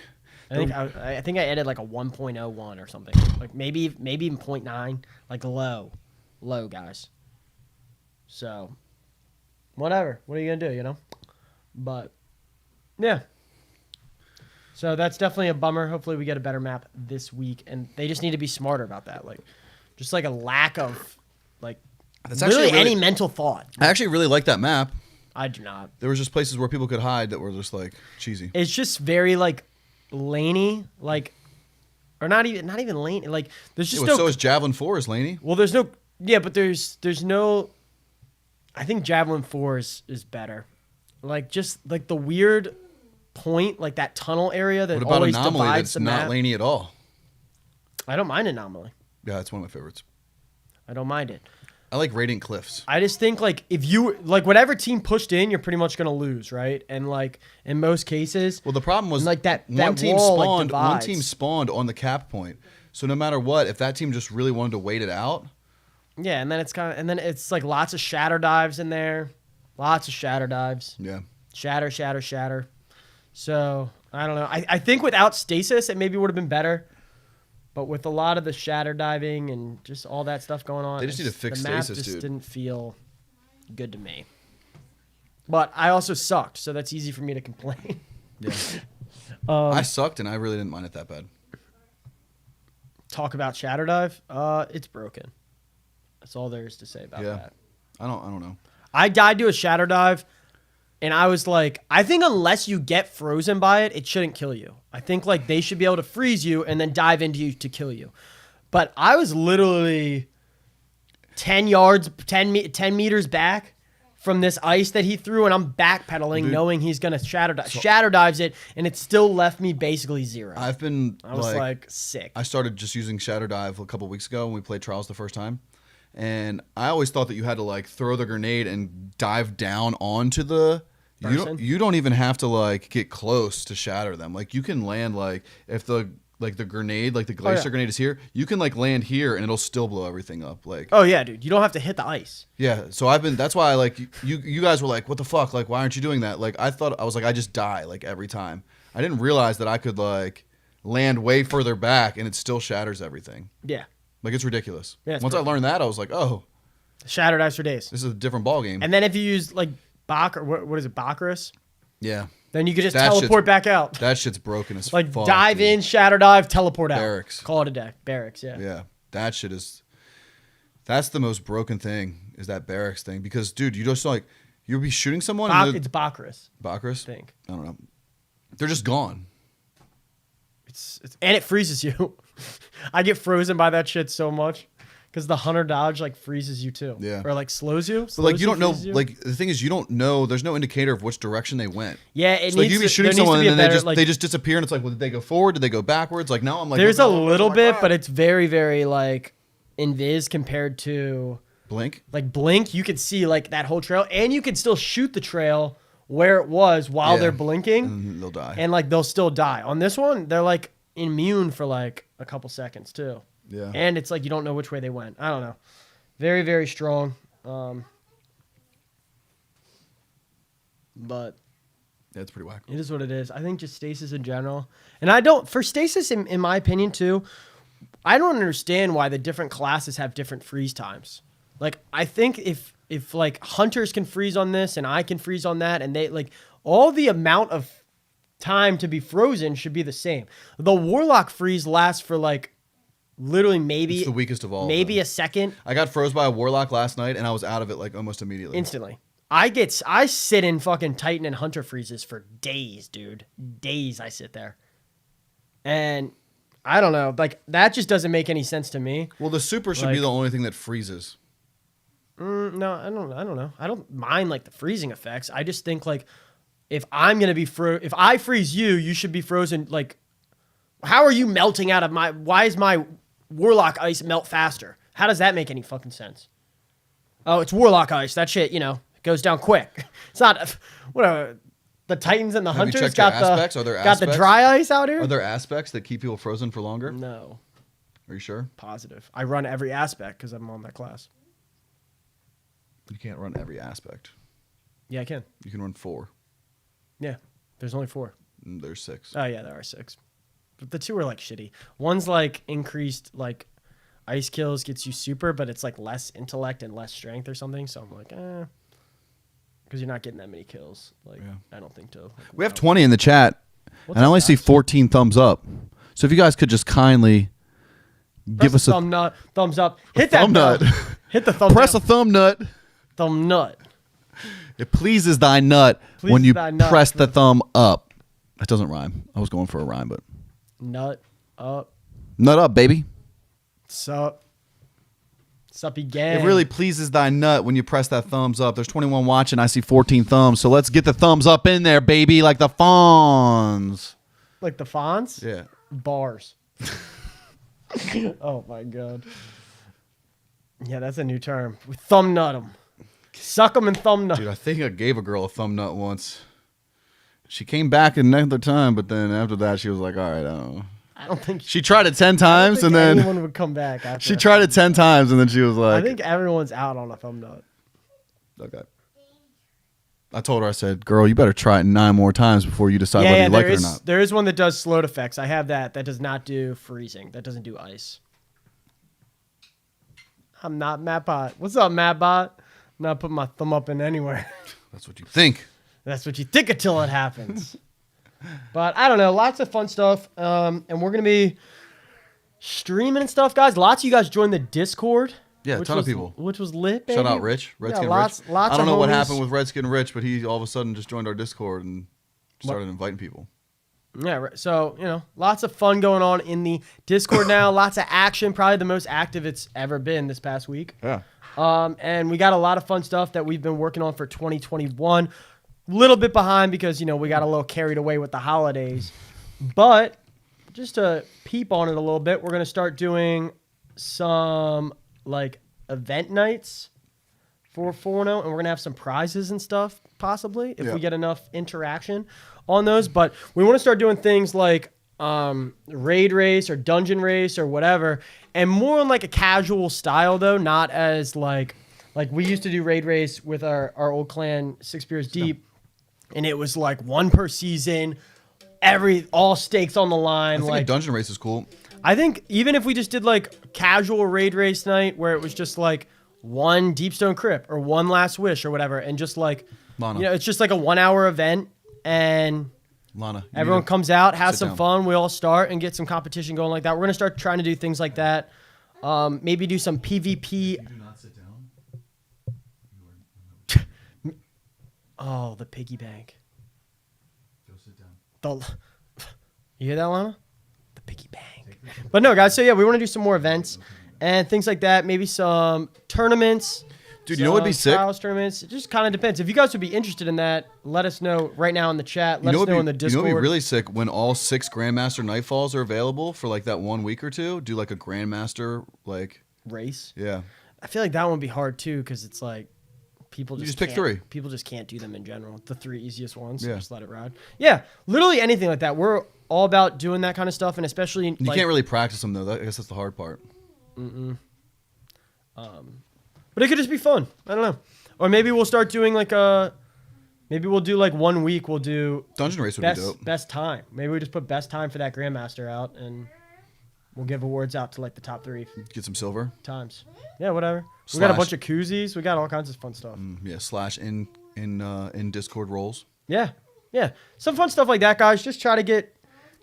I think I added like a 1.01 or something. Like maybe even 0.9. Like low, guys. So, whatever. What are you gonna do? You know. But yeah. So that's definitely a bummer. Hopefully we get a better map this week, and they just need to be smarter about that. Like, just like a lack of like That's literally actually really- any mental thought. I actually really like that map. I do not. There was just places where people could hide that were just like cheesy. It's just very like laney, like, or not even laney. Like there's just no. So is Javelin 4 is Laney. Well, there's no. Yeah, but there's no. I think Javelin 4 is better. Like just like the weird point, like that tunnel area that What about always Anomaly divides that's the not map. Laney at all? I don't mind Anomaly. Yeah, that's one of my favorites. I don't mind it. I like Radiant Cliffs. I just think like if you like whatever team pushed in, you're pretty much gonna lose, right? And like in most cases, Well, the problem was like that one team wall, like, spawned. One divides. team spawned on the cap point. So no matter what, if that team just really wanted to wait it out, Yeah, and then it's like lots of shatter dives in there. Lots of shatter dives. Yeah. Shatter, shatter, shatter. So, I don't know. I think without stasis, it maybe would have been better. But with a lot of the shatter diving and just all that stuff going on, They just need to fix the map stasis, just dude. didn't feel good to me. But I also sucked, so that's easy for me to complain. Yeah. I sucked, and I really didn't mind it that bad. Talk about shatter dive. It's broken. That's all there is to say about Yeah. that. I don't know. I died to a shatter dive, and I was like, I think unless you get frozen by it, it shouldn't kill you. I think like they should be able to freeze you and then dive into you to kill you. But I was literally 10 meters back from this ice that he threw, and I'm backpedaling, Dude. knowing he's gonna shatter dive. Shatter dives it, and it still left me basically zero. I was like sick. I started just using Shatter Dive a couple weeks ago when we played Trials the first time. And I always thought that you had to like throw the grenade and dive down onto the you don't even have to like get close to shatter them. Like you can land like if the grenade, like the glacier grenade is here, you can like land here and it'll still blow everything up. Like Oh yeah, dude. You don't have to hit the ice. yeah, so that's why I like you guys were like, what the fuck? Like why aren't you doing that? Like I was like I just die like every time. I didn't realize that I could like land way further back and it still shatters everything. Yeah. Like it's ridiculous. Yeah, it's Once I learned that, I was like, oh, Shatter dives for days. this is a different ball game. And then if you use like what is it, Baccaris? Yeah. Then you could just That teleport back out. That shit's broken as Like fuck. dive dude. in, shatter dive, teleport out. Barracks. Call it a day. Barracks, yeah. Yeah. That shit is. That's the most broken thing is that barracks thing because dude, you just like you'll be shooting someone. And It's Baccaris, Baccaris. I think. I don't know. They're just gone. It's and it freezes you. I get frozen by that shit so much because the hunter dodge like freezes you too. Yeah. Or like slows you. But like you don't know. freezes you. Like the thing is, you don't know. There's no indicator of which direction they went. Yeah, it So like needs you be to, shooting there needs to someone be and a then better, like, they just disappear and it's like, well, did they go forward? Did they go backwards? Like now I'm like, there's a looking all over, little I'm bit, like, but it's very, very like invis compared to blink. like blink. You could see like that whole trail, and you can still shoot the trail where it was while Yeah. they're blinking, And they'll die. and like they'll still die. On this one, they're like immune for like a couple seconds too. Yeah. And it's like you don't know which way they went. I don't know. Very, very strong. But Yeah, it's pretty whack. it is what it is. I think just stasis in general. And I don't, for stasis, in my opinion, too, I don't understand why the different classes have different freeze times. Like, I think if like hunters can freeze on this and I can freeze on that, and they like all the amount of time to be frozen should be the same. The warlock freeze lasts for like literally maybe It's the weakest of all. of maybe them. a second I got froze by a warlock last night and I was out of it like almost immediately. instantly. I sit in fucking Titan and Hunter freezes for days, dude. Days I sit there. And I don't know, like that just doesn't make any sense to me. Well, the super should Like- be the only thing that freezes. No, I don't know. I don't mind like the freezing effects. I just think like if I'm going to be if I freeze you, you should be frozen like how are you melting out of why is my warlock ice melt faster? How does that make any fucking sense? Oh, it's warlock ice. That shit, goes down quick. It's not whatever. The Titans and the Have you Hunters checked your got aspects? Are there got the aspects? dry ice out here. Are there aspects that keep people frozen for longer? No, Are you sure? positive. I run every aspect because I'm on that class. You can't run every aspect. Yeah, I can. You can run 4. Yeah, there's only 4. And there's 6. Oh yeah, there are 6. But the 2 are like shitty. One's like increased like ice kills gets you super, but it's like less intellect and less strength or something. So I'm like, because you're not getting that many kills. Like Yeah. I don't think so. Like, We have 20 in the chat, What's and I up, only see guys? 14 thumbs up. So if you guys could just kindly give us a thumbs up. Hit that thumb bell. nut. Hit the thumb. press down. a thumb nut. Thumb nut. It pleases thy nut when Pleases you thy nut. press the thumb up. That doesn't rhyme. I was going for a rhyme, but Nut up. nut up, baby. Sup. Suppy gang. It really pleases thy nut when you press that thumbs up. There's 21 watching. I see 14 thumbs. So let's get the thumbs up in there, baby, like the fawns. like the fonts. Yeah. Bars. Oh my god. Yeah, that's a new term. We thumb nut them. Suck them and thumb nut. Dude, I think I gave a girl a thumb nut once. She came back another time, but then after that, she was like, all right, I don't know. I don't think She tried it 10 I don't times, think and then anyone would come back. After she that. tried it 10 times, and then she was I like, think everyone's out on a thumb nut. okay. I told her, I said, girl, you better try it 9 more times before you decide whether you like it or not. There is one that does float effects. I have that. That does not do freezing. That doesn't do ice. I'm not Mattbot. What's up, Mattbot? I'm not putting my thumb up in anywhere. That's what you think. That's what you think until it happens. But I don't know. Lots of fun stuff. And we're going to be streaming and stuff, guys. Lots of you guys joined the Discord. Yeah, a which ton was, of people. Which was lit, baby. Shout out Rich, Redskin lots Rich. of I don't know what homies. happened with Redskin Rich, but he all of a sudden just joined our Discord and started inviting people. Yeah, right. So, lots of fun going on in the Discord now. Lots of action. Probably the most active it's ever been this past week. Yeah. And we got a lot of fun stuff that we've been working on for 2021. Little bit behind because, we got a little carried away with the holidays. But just to peep on it a little bit, we're going to start doing some, event nights for 4-0, and we're going to have some prizes and stuff, possibly, if we get enough interaction on those. But we want to start doing things like raid race or dungeon race or whatever, and more on, a casual style, though, not as, like we used to do raid race with our old clan, Six Beers Deep, and it was, one per season, all stakes on the line. I think a dungeon race is cool. I think even if we just did casual raid race night where it was just one Deepstone Crypt or one Last Wish or whatever, and just Lana. it's just a 1 hour event and Lana, everyone comes out, has sit some down. fun. We all start and get some competition going like that. We're gonna start trying to do things like that. Maybe do some PvP. do not sit down. Oh, the piggy bank. Go sit down. You hear that, Lana? The piggy bank. But no, guys. So yeah, we want to do some more events and things like that. Maybe some tournaments. Dude, you know what'd be sick? Trials tournaments. It just kind of depends. If you guys would be interested in that, let us know right now in the chat. Let us know in the Discord. You know what'd be really sick? When all 6 Grandmaster Nightfalls are available for that 1 week or two, do a Grandmaster race. Yeah. I feel like that one would be hard too because it's people You just just pick can't- 3. People just can't do them in general. The 3 easiest ones. Yeah. Just let it ride. Yeah, literally anything like that. We're all about doing that kind of stuff, and especially You can't really practice them though. I guess that's the hard part. But it could just be fun. I don't know. Or maybe we'll start doing maybe we'll do 1 week. We'll do Dungeon race would be dope. best time. Maybe we just put best time for that Grandmaster out, and we'll give awards out to the top 3 Get some silver. times. Yeah, whatever. We got a Slash- bunch of koozies. We got all kinds of fun stuff. Yeah. Slash in Discord roles. Yeah, yeah. Some fun stuff like that, guys. Just try to get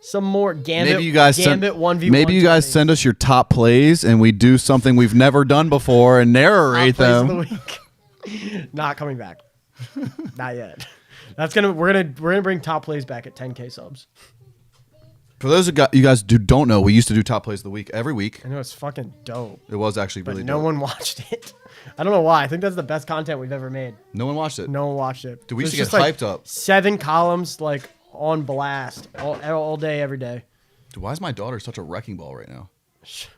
some more Gambit. Maybe you guys Gambit 1v1. Maybe you guys send us your top plays and we do something we've never done before and narrate Top plays of them. the week. Not coming back. Not yet. We're gonna bring top plays back at 10K subs. For those of you guys who don't know, we used to do top plays of the week every week. I know it's fucking dope, It was actually but really no dope. one watched it. I don't know why. I think that's the best content we've ever made. No one watched it. No one watched it. Dude, we used There's to get just, hyped up. 7 columns on blast all day, every day. Dude, why is my daughter such a wrecking ball right now? Just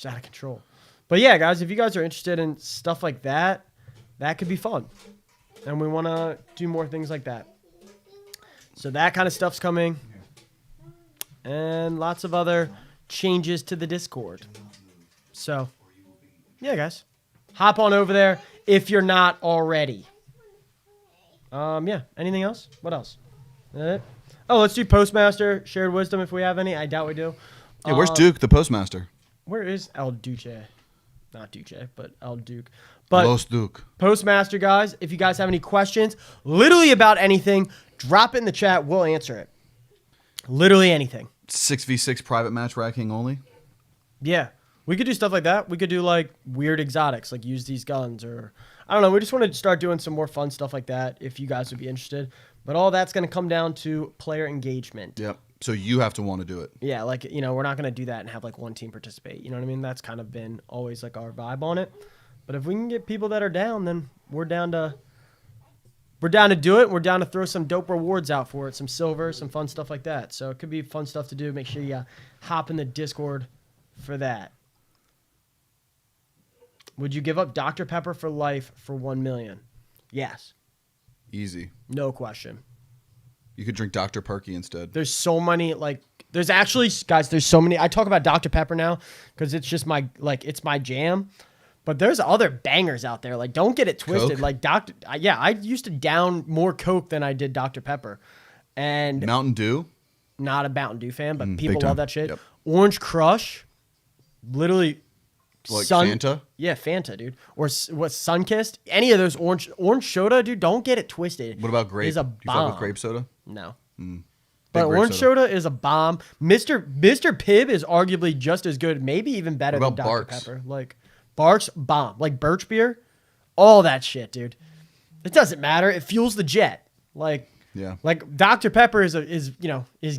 out of control. But yeah, guys, if you guys are interested in stuff like that, that could be fun. And we want to do more things like that. So that kind of stuff's coming. And lots of other changes to the Discord. So, yeah, guys. Hop on over there if you're not already. Yeah. Anything else? What else? That it? Oh, let's do Postmaster, Shared Wisdom if we have any. I doubt we do. Yeah, where's Duke, the postmaster? Where is El Duce? Not Duce, but El Duke. But Los Duke. Postmaster, guys, if you guys have any questions, literally about anything, drop it in the chat. We'll answer it. Literally anything. 6v6 private match ranking only. Yeah. We could do stuff like that. We could do weird exotics, use these guns or I don't know. We just want to start doing some more fun stuff like that if you guys would be interested. But all that's going to come down to player engagement. Yep. So you have to want to do it. Yeah, we're not going to do that and have one team participate. You know what I mean? That's kind of been always our vibe on it. But if we can get people that are down, then we're down to do it. We're down to throw some dope rewards out for it, some silver, some fun stuff like that. So it could be fun stuff to do. Make sure you hop in the Discord for that. Would you give up Dr. Pepper for life for 1 million? Yes. Easy. No question. You could drink Dr. Perky instead. There's so many There's actually, guys, there's so many. I talk about Dr. Pepper now because it's just it's my jam. But there's other bangers out there. Like, don't get it twisted. Coke? Like, I used to down more Coke than I did Dr. Pepper. And Mountain Dew. not a Mountain Dew fan, but people big time. love that shit. Yep. Orange Crush, literally. Like Fanta? Yeah, Fanta, dude. Or what? Sunkissed. Any of those orange soda, dude. Don't get it twisted. What about grape? Is a Do you fuck with bomb. grape soda? No. Big But grape orange soda is a bomb. Mr. Pibb is arguably just as good, maybe even better What than about Dr. Barks? Pepper. Like Barks, bomb. Like birch beer, all that shit, dude. It doesn't matter. It fuels the jet. Like Yeah. Like Dr. Pepper is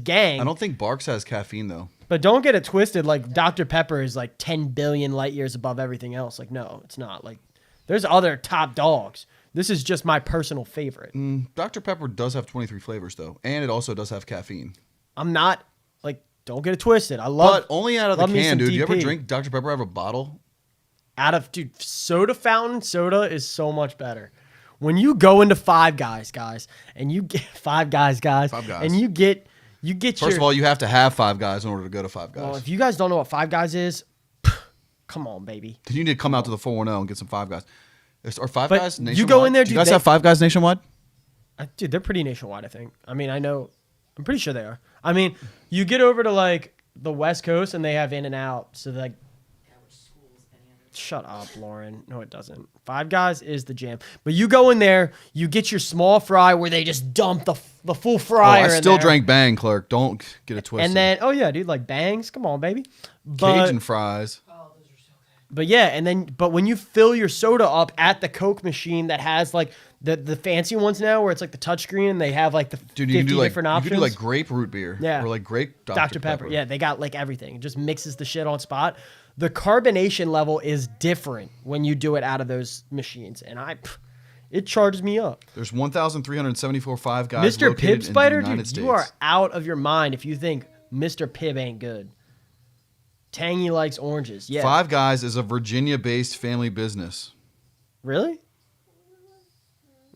gang. I don't think Barks has caffeine though. But don't get it twisted. Like Dr. Pepper is like 10 billion light years above everything else. Like no, it's not. Like there's other top dogs. This is just my personal favorite. Dr. Pepper does have 23 flavors though, and it also does have caffeine. I'm not like. Don't get it twisted. I love. But only out of the love me can, some dude. You ever DP. drink Dr. Pepper out of a bottle? Dude, soda fountain soda is so much better. When you go into Five Guys, and you get Five Guys. and you get First of all, you have to have Five Guys in order to go to Five Guys. well, if you guys don't know what Five Guys is, come on, baby. Then you need to come out to the 410 and get some Five Guys. Are Five But Guys you nationwide? go in there, Do you dude, guys have Five Guys nationwide? Dude, they're pretty nationwide, I think. I mean, I know. I'm pretty sure they are. I mean, you get over to like the West Coast and they have In and Out. So like, Yeah, which schools any of it? shut up, Lauren. No, it doesn't. Five Guys is the jam. But you go in there, you get your small fry where they just dump the full Oh, fryer. I in still there. drank Bang, Clerk. Don't get it twisted. And then, oh yeah, dude, like bangs. Come on, baby. But, Cajun fries. Oh, those are so good. But yeah, but when you fill your soda up at the Coke machine that has like the fancy ones now where it's like the touchscreen and they have like the Dude, 50 you can do like different you options. can do like grape root beer. Yeah. Or like grape Dr. Pepper. Yeah, they got like everything. It just mixes the shit on spot. The carbonation level is different when you do it out of those machines. And it charges me up. There's 1,374 Five Guys Mr. located Pibb in Spider, the United dude, States. you are out of your mind if you think Mr. Pibb ain't good. Tangy likes oranges. Yeah. Five Guys is a Virginia-based family business. Really?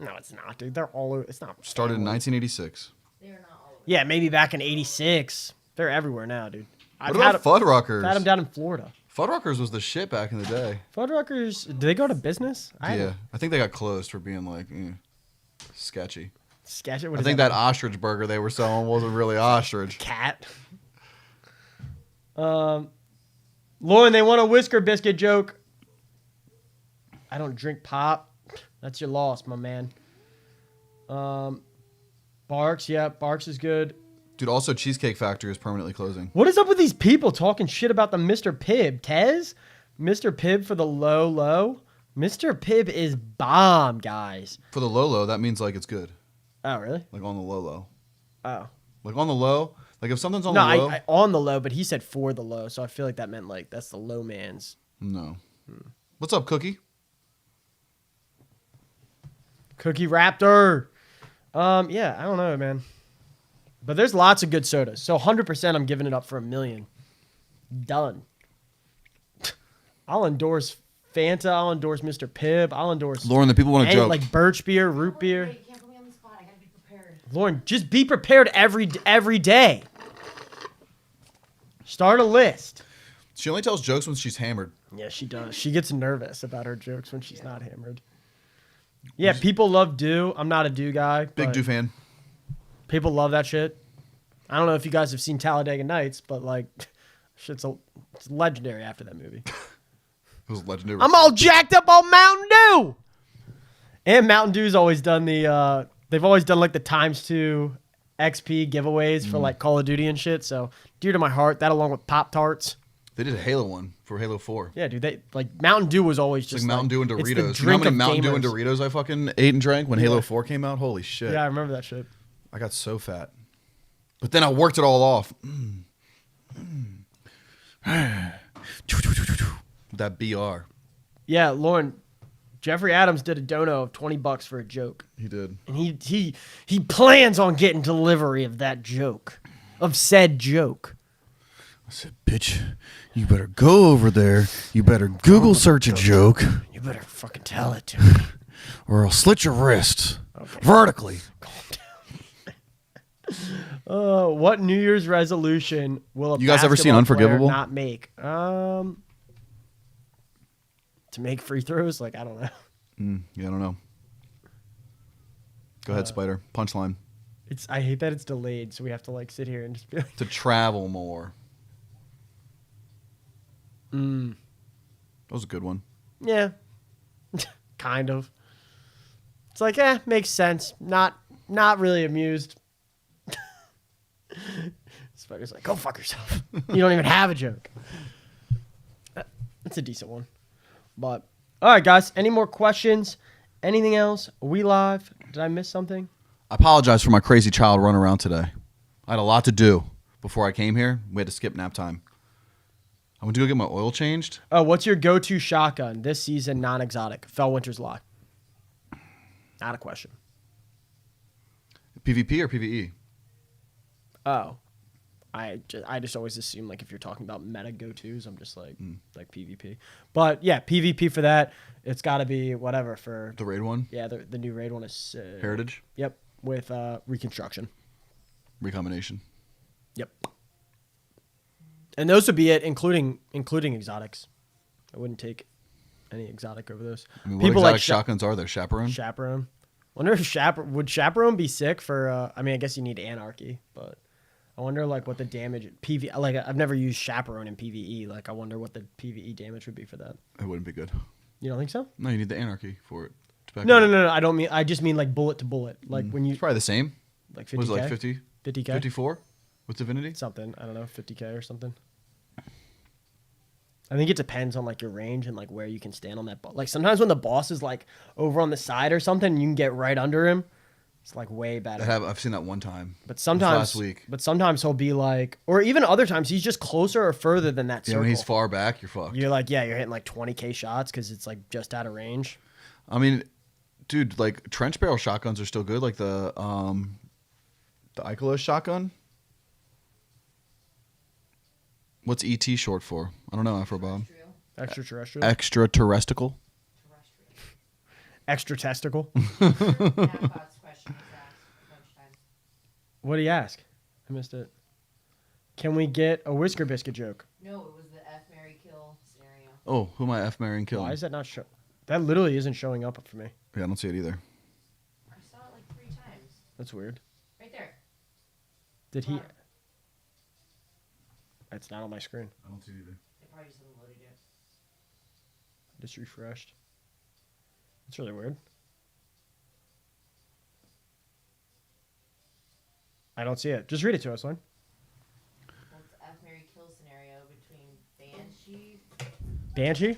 No, it's not, dude. They're all over. It's not. Started in family. 1986. They are not all over. Yeah, maybe back in '86. They're everywhere now, dude. What about Fuddruckers? I've had them down in Florida. Fuddruckers was the shit back in the day. Fuddruckers, do they go to business? Yeah, I think they got closed for being like sketchy. Sketch it. I think that ostrich burger they were selling wasn't really ostrich. cat. Lauren, they want a whisker biscuit joke. I don't drink pop. That's your loss, my man. Barks, yeah, Barks is good. Dude, also Cheesecake Factory is permanently closing. What is up with these people talking shit about the Mr. Pibb? Tez? Mr. Pibb for the low. Mr. Pibb is bomb, guys. For the low, that means like it's good. Oh, really? Like on the low. Oh. Like on the low. Like if something's on No, the low. I on the low, but he said for the low, so I feel like that meant like that's the low man's. No. What's up, Cookie? Cookie Raptor. Yeah, I don't know, man. But there's lots of good sodas. So 100% I'm giving it up for $1 million. Done. I'll endorse Fanta. I'll endorse Mr. Pibb. I'll endorse Lauren, the people want to any, joke. like birch beer, root beer. Wait, you can't put me on the spot. I gotta be prepared. Lauren, just be prepared every day. Start a list. She only tells jokes when she's hammered. Yeah, she does. She gets nervous about her jokes when she's not hammered. Yeah, people love Dew. I'm not a Dew guy. Big but Dew fan. People love that shit. I don't know if you guys have seen Talladega Nights, but like, it's legendary after that movie. It was legendary. I'm all jacked up on Mountain Dew. And Mountain Dew's always done they've always done like the ×2 XP giveaways for like Call of Duty and shit. So dear to my heart, that along with Pop-Tarts. They did a Halo one for Halo 4. Yeah, dude, they like Mountain Dew was always It's just like Mountain Dew and it's the Doritos. You know how drink many of Mountain Dew and gamers. Doritos I fucking ate and drank when Halo 4 came out? Holy shit. Yeah, I remember that shit. I got so fat. But then I worked it all off. That BR. Yeah, Lauren, Jeffrey Adams did a dono of $20 for a joke. He did. And he plans on getting delivery of that joke. Of said joke. I said, bitch, you better go over there. You better Google search a joke, You better fucking tell it to me. or I'll slit your wrists Okay. vertically. Calm down. What New Year's resolution will a You guys ever seen basketball player Unforgivable? not make? To make free throws? Like, I don't know. Yeah, I don't know. Go ahead, Spider. Punchline. I hate that it's delayed, so we have to like sit here and just be like, To travel more. That was a good one. yeah, kind of. It's like, makes sense. Not really amused. Spider's like, go fuck yourself. You don't even have a joke. That's a decent one. But all right, guys. Any more questions? Anything else? Are we live? Did I miss something? I apologize for my crazy child run around today. I had a lot to do before I came here. We had to skip nap time. I went to go get my oil changed. Oh, what's your go-to shotgun this season? Non-exotic. Fellwinter's Lock. Not a question. PvP or PvE? Oh, I just always assume like if you're talking about meta go-tos, I'm just like PvP. But yeah, PvP for that. It's got to be whatever for The raid one? yeah. The new raid one is Heritage? Yep, with reconstruction. Recombination. Yep. And those would be it, including exotics. I wouldn't take any exotic over those. I mean, what exotic shotguns are there? Chaperone? Chaperone. Wonder if Chaperone be sick for? I mean, I guess you need Anarchy, but I wonder like what the damage PV. Like I've never used Chaperone in PVE. Like I wonder what the PVE damage would be for that. It wouldn't be good. You don't think so? No, you need the anarchy for it. to back it No. up. I don't mean. I just mean like bullet to bullet. Like when you It's probably the same. like 50K. Was it like 50? 50K. 54 with Divinity? Something. I don't know. 50K or something. I think it depends on like your range and like where you can stand on that. Like sometimes when the boss is like over on the side or something, you can get right under him. It's like way better. I've seen that one time. But It was sometimes last week. But sometimes he'll be like, or even other times he's just closer or further than that Yeah, circle. when he's far back, you're fucked. You're like, yeah, you're hitting like 20K shots because it's like just out of range. I mean, dude, like trench barrel shotguns are still good. Like the Ikelos shotgun. What's ET short for? I don't know, Afro Bob. Terrestrial. Extraterrestrial. Extraterrestrial. Terrestrial. Extra testicle. Nap Bot's question was asked lunchtime. What do you ask? I missed it. Can we get a Whisker Biscuit joke? No, it was the F, Mary, kill scenario. Oh, who am I F marrying killing? Why is that not show? That literally isn't showing up for me. Yeah, I don't see it either. I saw it like 3 times. That's weird. Right there. Did he? It's not on my screen. I don't see it either. It probably just hasn't loaded yet. Just refreshed. That's really weird. I don't see it. Just read it to us, Lynn. Well, it's the F, Mary, kill scenario between Banshee, Banshee?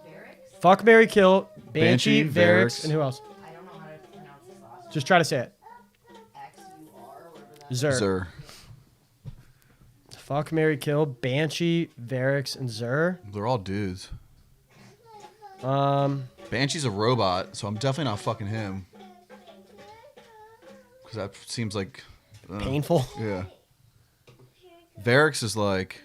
Barracks. Fuck, Mary, kill. Banshee, Banshee, Varix, Varix. and who else? I don't know how to pronounce this last one. Just try to say it. XUR, whatever that is. Zer. Zer. Fuck, Mary, kill. Banshee, Varix, and Zer. They're all dudes. Banshee's Banshee's a robot, so I'm definitely not fucking him. Because that seems like... painful. Yeah. Varix is like...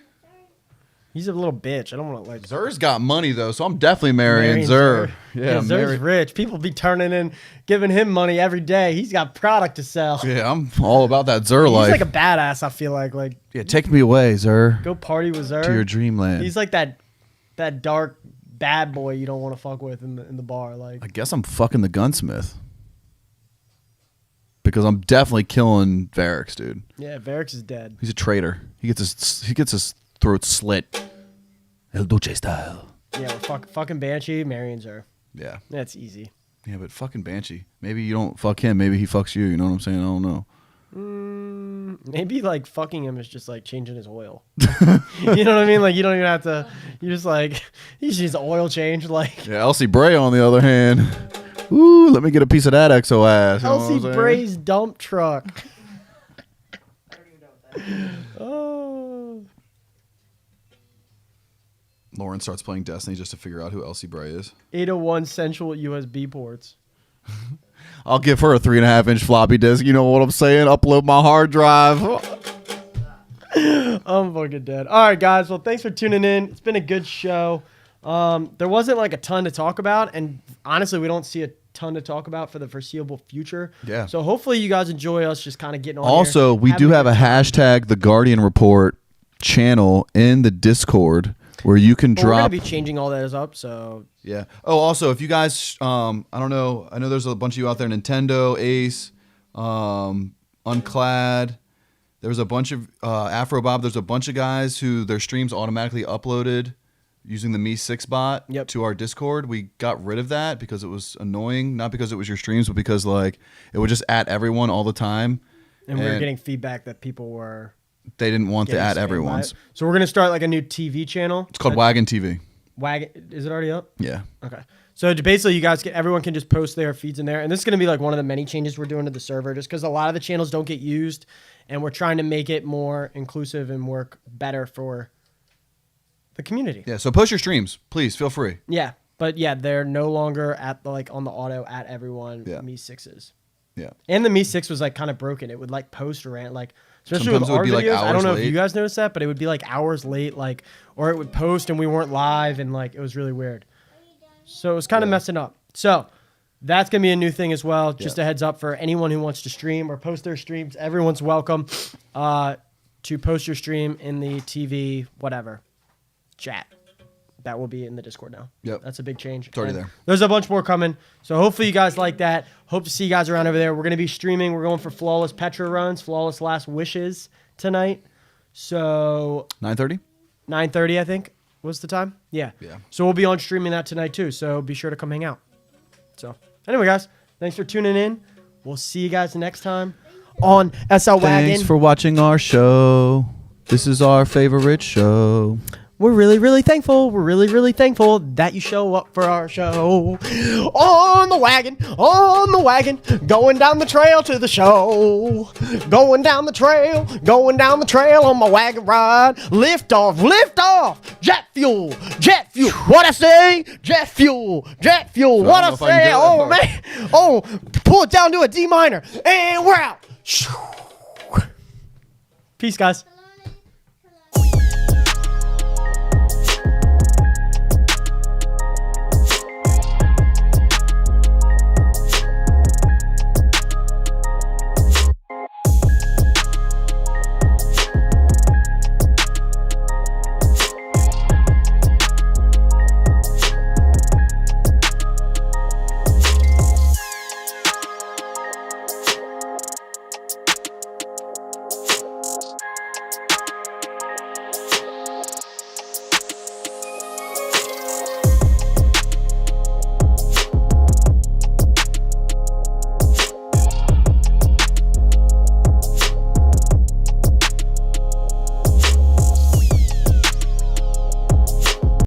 He's a little bitch. I don't want to like. Zer's got money, though, so I'm definitely marrying Marrying Zer. Yeah, Zer's rich. People be turning in, giving him money every day. He's got product to sell. Yeah, I'm all about that Zer He's life. like a badass. I feel like Yeah, take me away, Zer. go party with Zer. To your dreamland. He's like that dark bad boy you don't want to fuck with in the bar. Like I guess I'm fucking the gunsmith. Because I'm definitely killing Varix, dude. yeah, Varix is dead. He's a traitor. He gets his throat slit. El Duce style. Yeah, we're fucking Banshee, marrying Zer. Yeah. That's easy. Yeah, but fucking Banshee. Maybe you don't fuck him. Maybe he fucks you. You know what I'm saying? I don't know. Maybe like fucking him is just like changing his oil. You know what I mean? Like you don't even have to. You just like he just needs an oil change. Like Yeah, Elsie Bray, on the other hand. Ooh, let me get a piece of that exo ass. You know what I'm Elsie saying? Bray's dump truck. I don't even know what that is. Oh. Lauren starts playing Destiny just to figure out who Elsie Bray is. 801 central USB ports. I'll give her a 3.5-inch floppy disk. You know what I'm saying? Upload my hard drive. I'm fucking dead. All right, guys. Well, thanks for tuning in. It's been a good show. There wasn't like a ton to talk about, and honestly, we don't see a ton to talk about for the foreseeable future. Yeah. So hopefully you guys enjoy us just kind of getting on. Also, here, we having do have a good time. hashtag The Guardian Report channel in the Discord where you can But we're gonna drop. be changing all those up. So Yeah. Oh, also, if you guys, I don't know. I know there's a bunch of you out there. Nintendo, Ace, Unclad. There was a bunch of Afro Bob. There's a bunch of guys who their streams automatically uploaded using the Me6 bot Yep. to our Discord. We got rid of that because it was annoying. Not because it was your streams, but because like it would just at everyone all the time. and we were getting feedback that people were They didn't want to getting at spammed by everyone's. it. So we're gonna start like a new TV channel. It's called Wagon TV. Wagon. Is it already up? Yeah. Okay. So basically, you guys everyone can just post their feeds in there, and this is going to be like one of the many changes we're doing to the server, just because a lot of the channels don't get used, and we're trying to make it more inclusive and work better for the community. Yeah. So post your streams, please. Feel free. Yeah, but yeah, they're no longer at the, like on the auto at everyone. Yeah. Me 6s, Yeah. and the Me 6 was like kind of broken. It would like post around like. Especially Sometimes with it would our be, like, videos, I don't hours know if late. you guys noticed that, but it would be like hours late, like, or it would post and we weren't live, and like it was really weird. So it was kind of messing up. So that's gonna be a new thing as well. Just a heads up for anyone who wants to stream or post their streams. Everyone's welcome to post your stream in the TV whatever chat. That will be in the Discord now. Yep. That's a big change. It's already And there. There's a bunch more coming. So hopefully you guys like that. Hope to see you guys around over there. We're going to be streaming. We're going for Flawless Petra runs, Flawless Last Wishes tonight. So 9:30. 9:30, I think, was the time. Yeah. Yeah. So we'll be on streaming that tonight too. So be sure to come hang out. So anyway, guys, thanks for tuning in. We'll see you guys next time on SL Wagon. Thanks for watching our show. This is our favorite show. We're really, really thankful. We're really, really thankful that you show up for our show. On the wagon, going down the trail to the show. Going down the trail on my wagon ride. Lift off, jet fuel. What I say? Jet fuel. What I know if I can say? do it Oh, that man. Oh, pull it down to a D minor. And we're out. Peace, guys.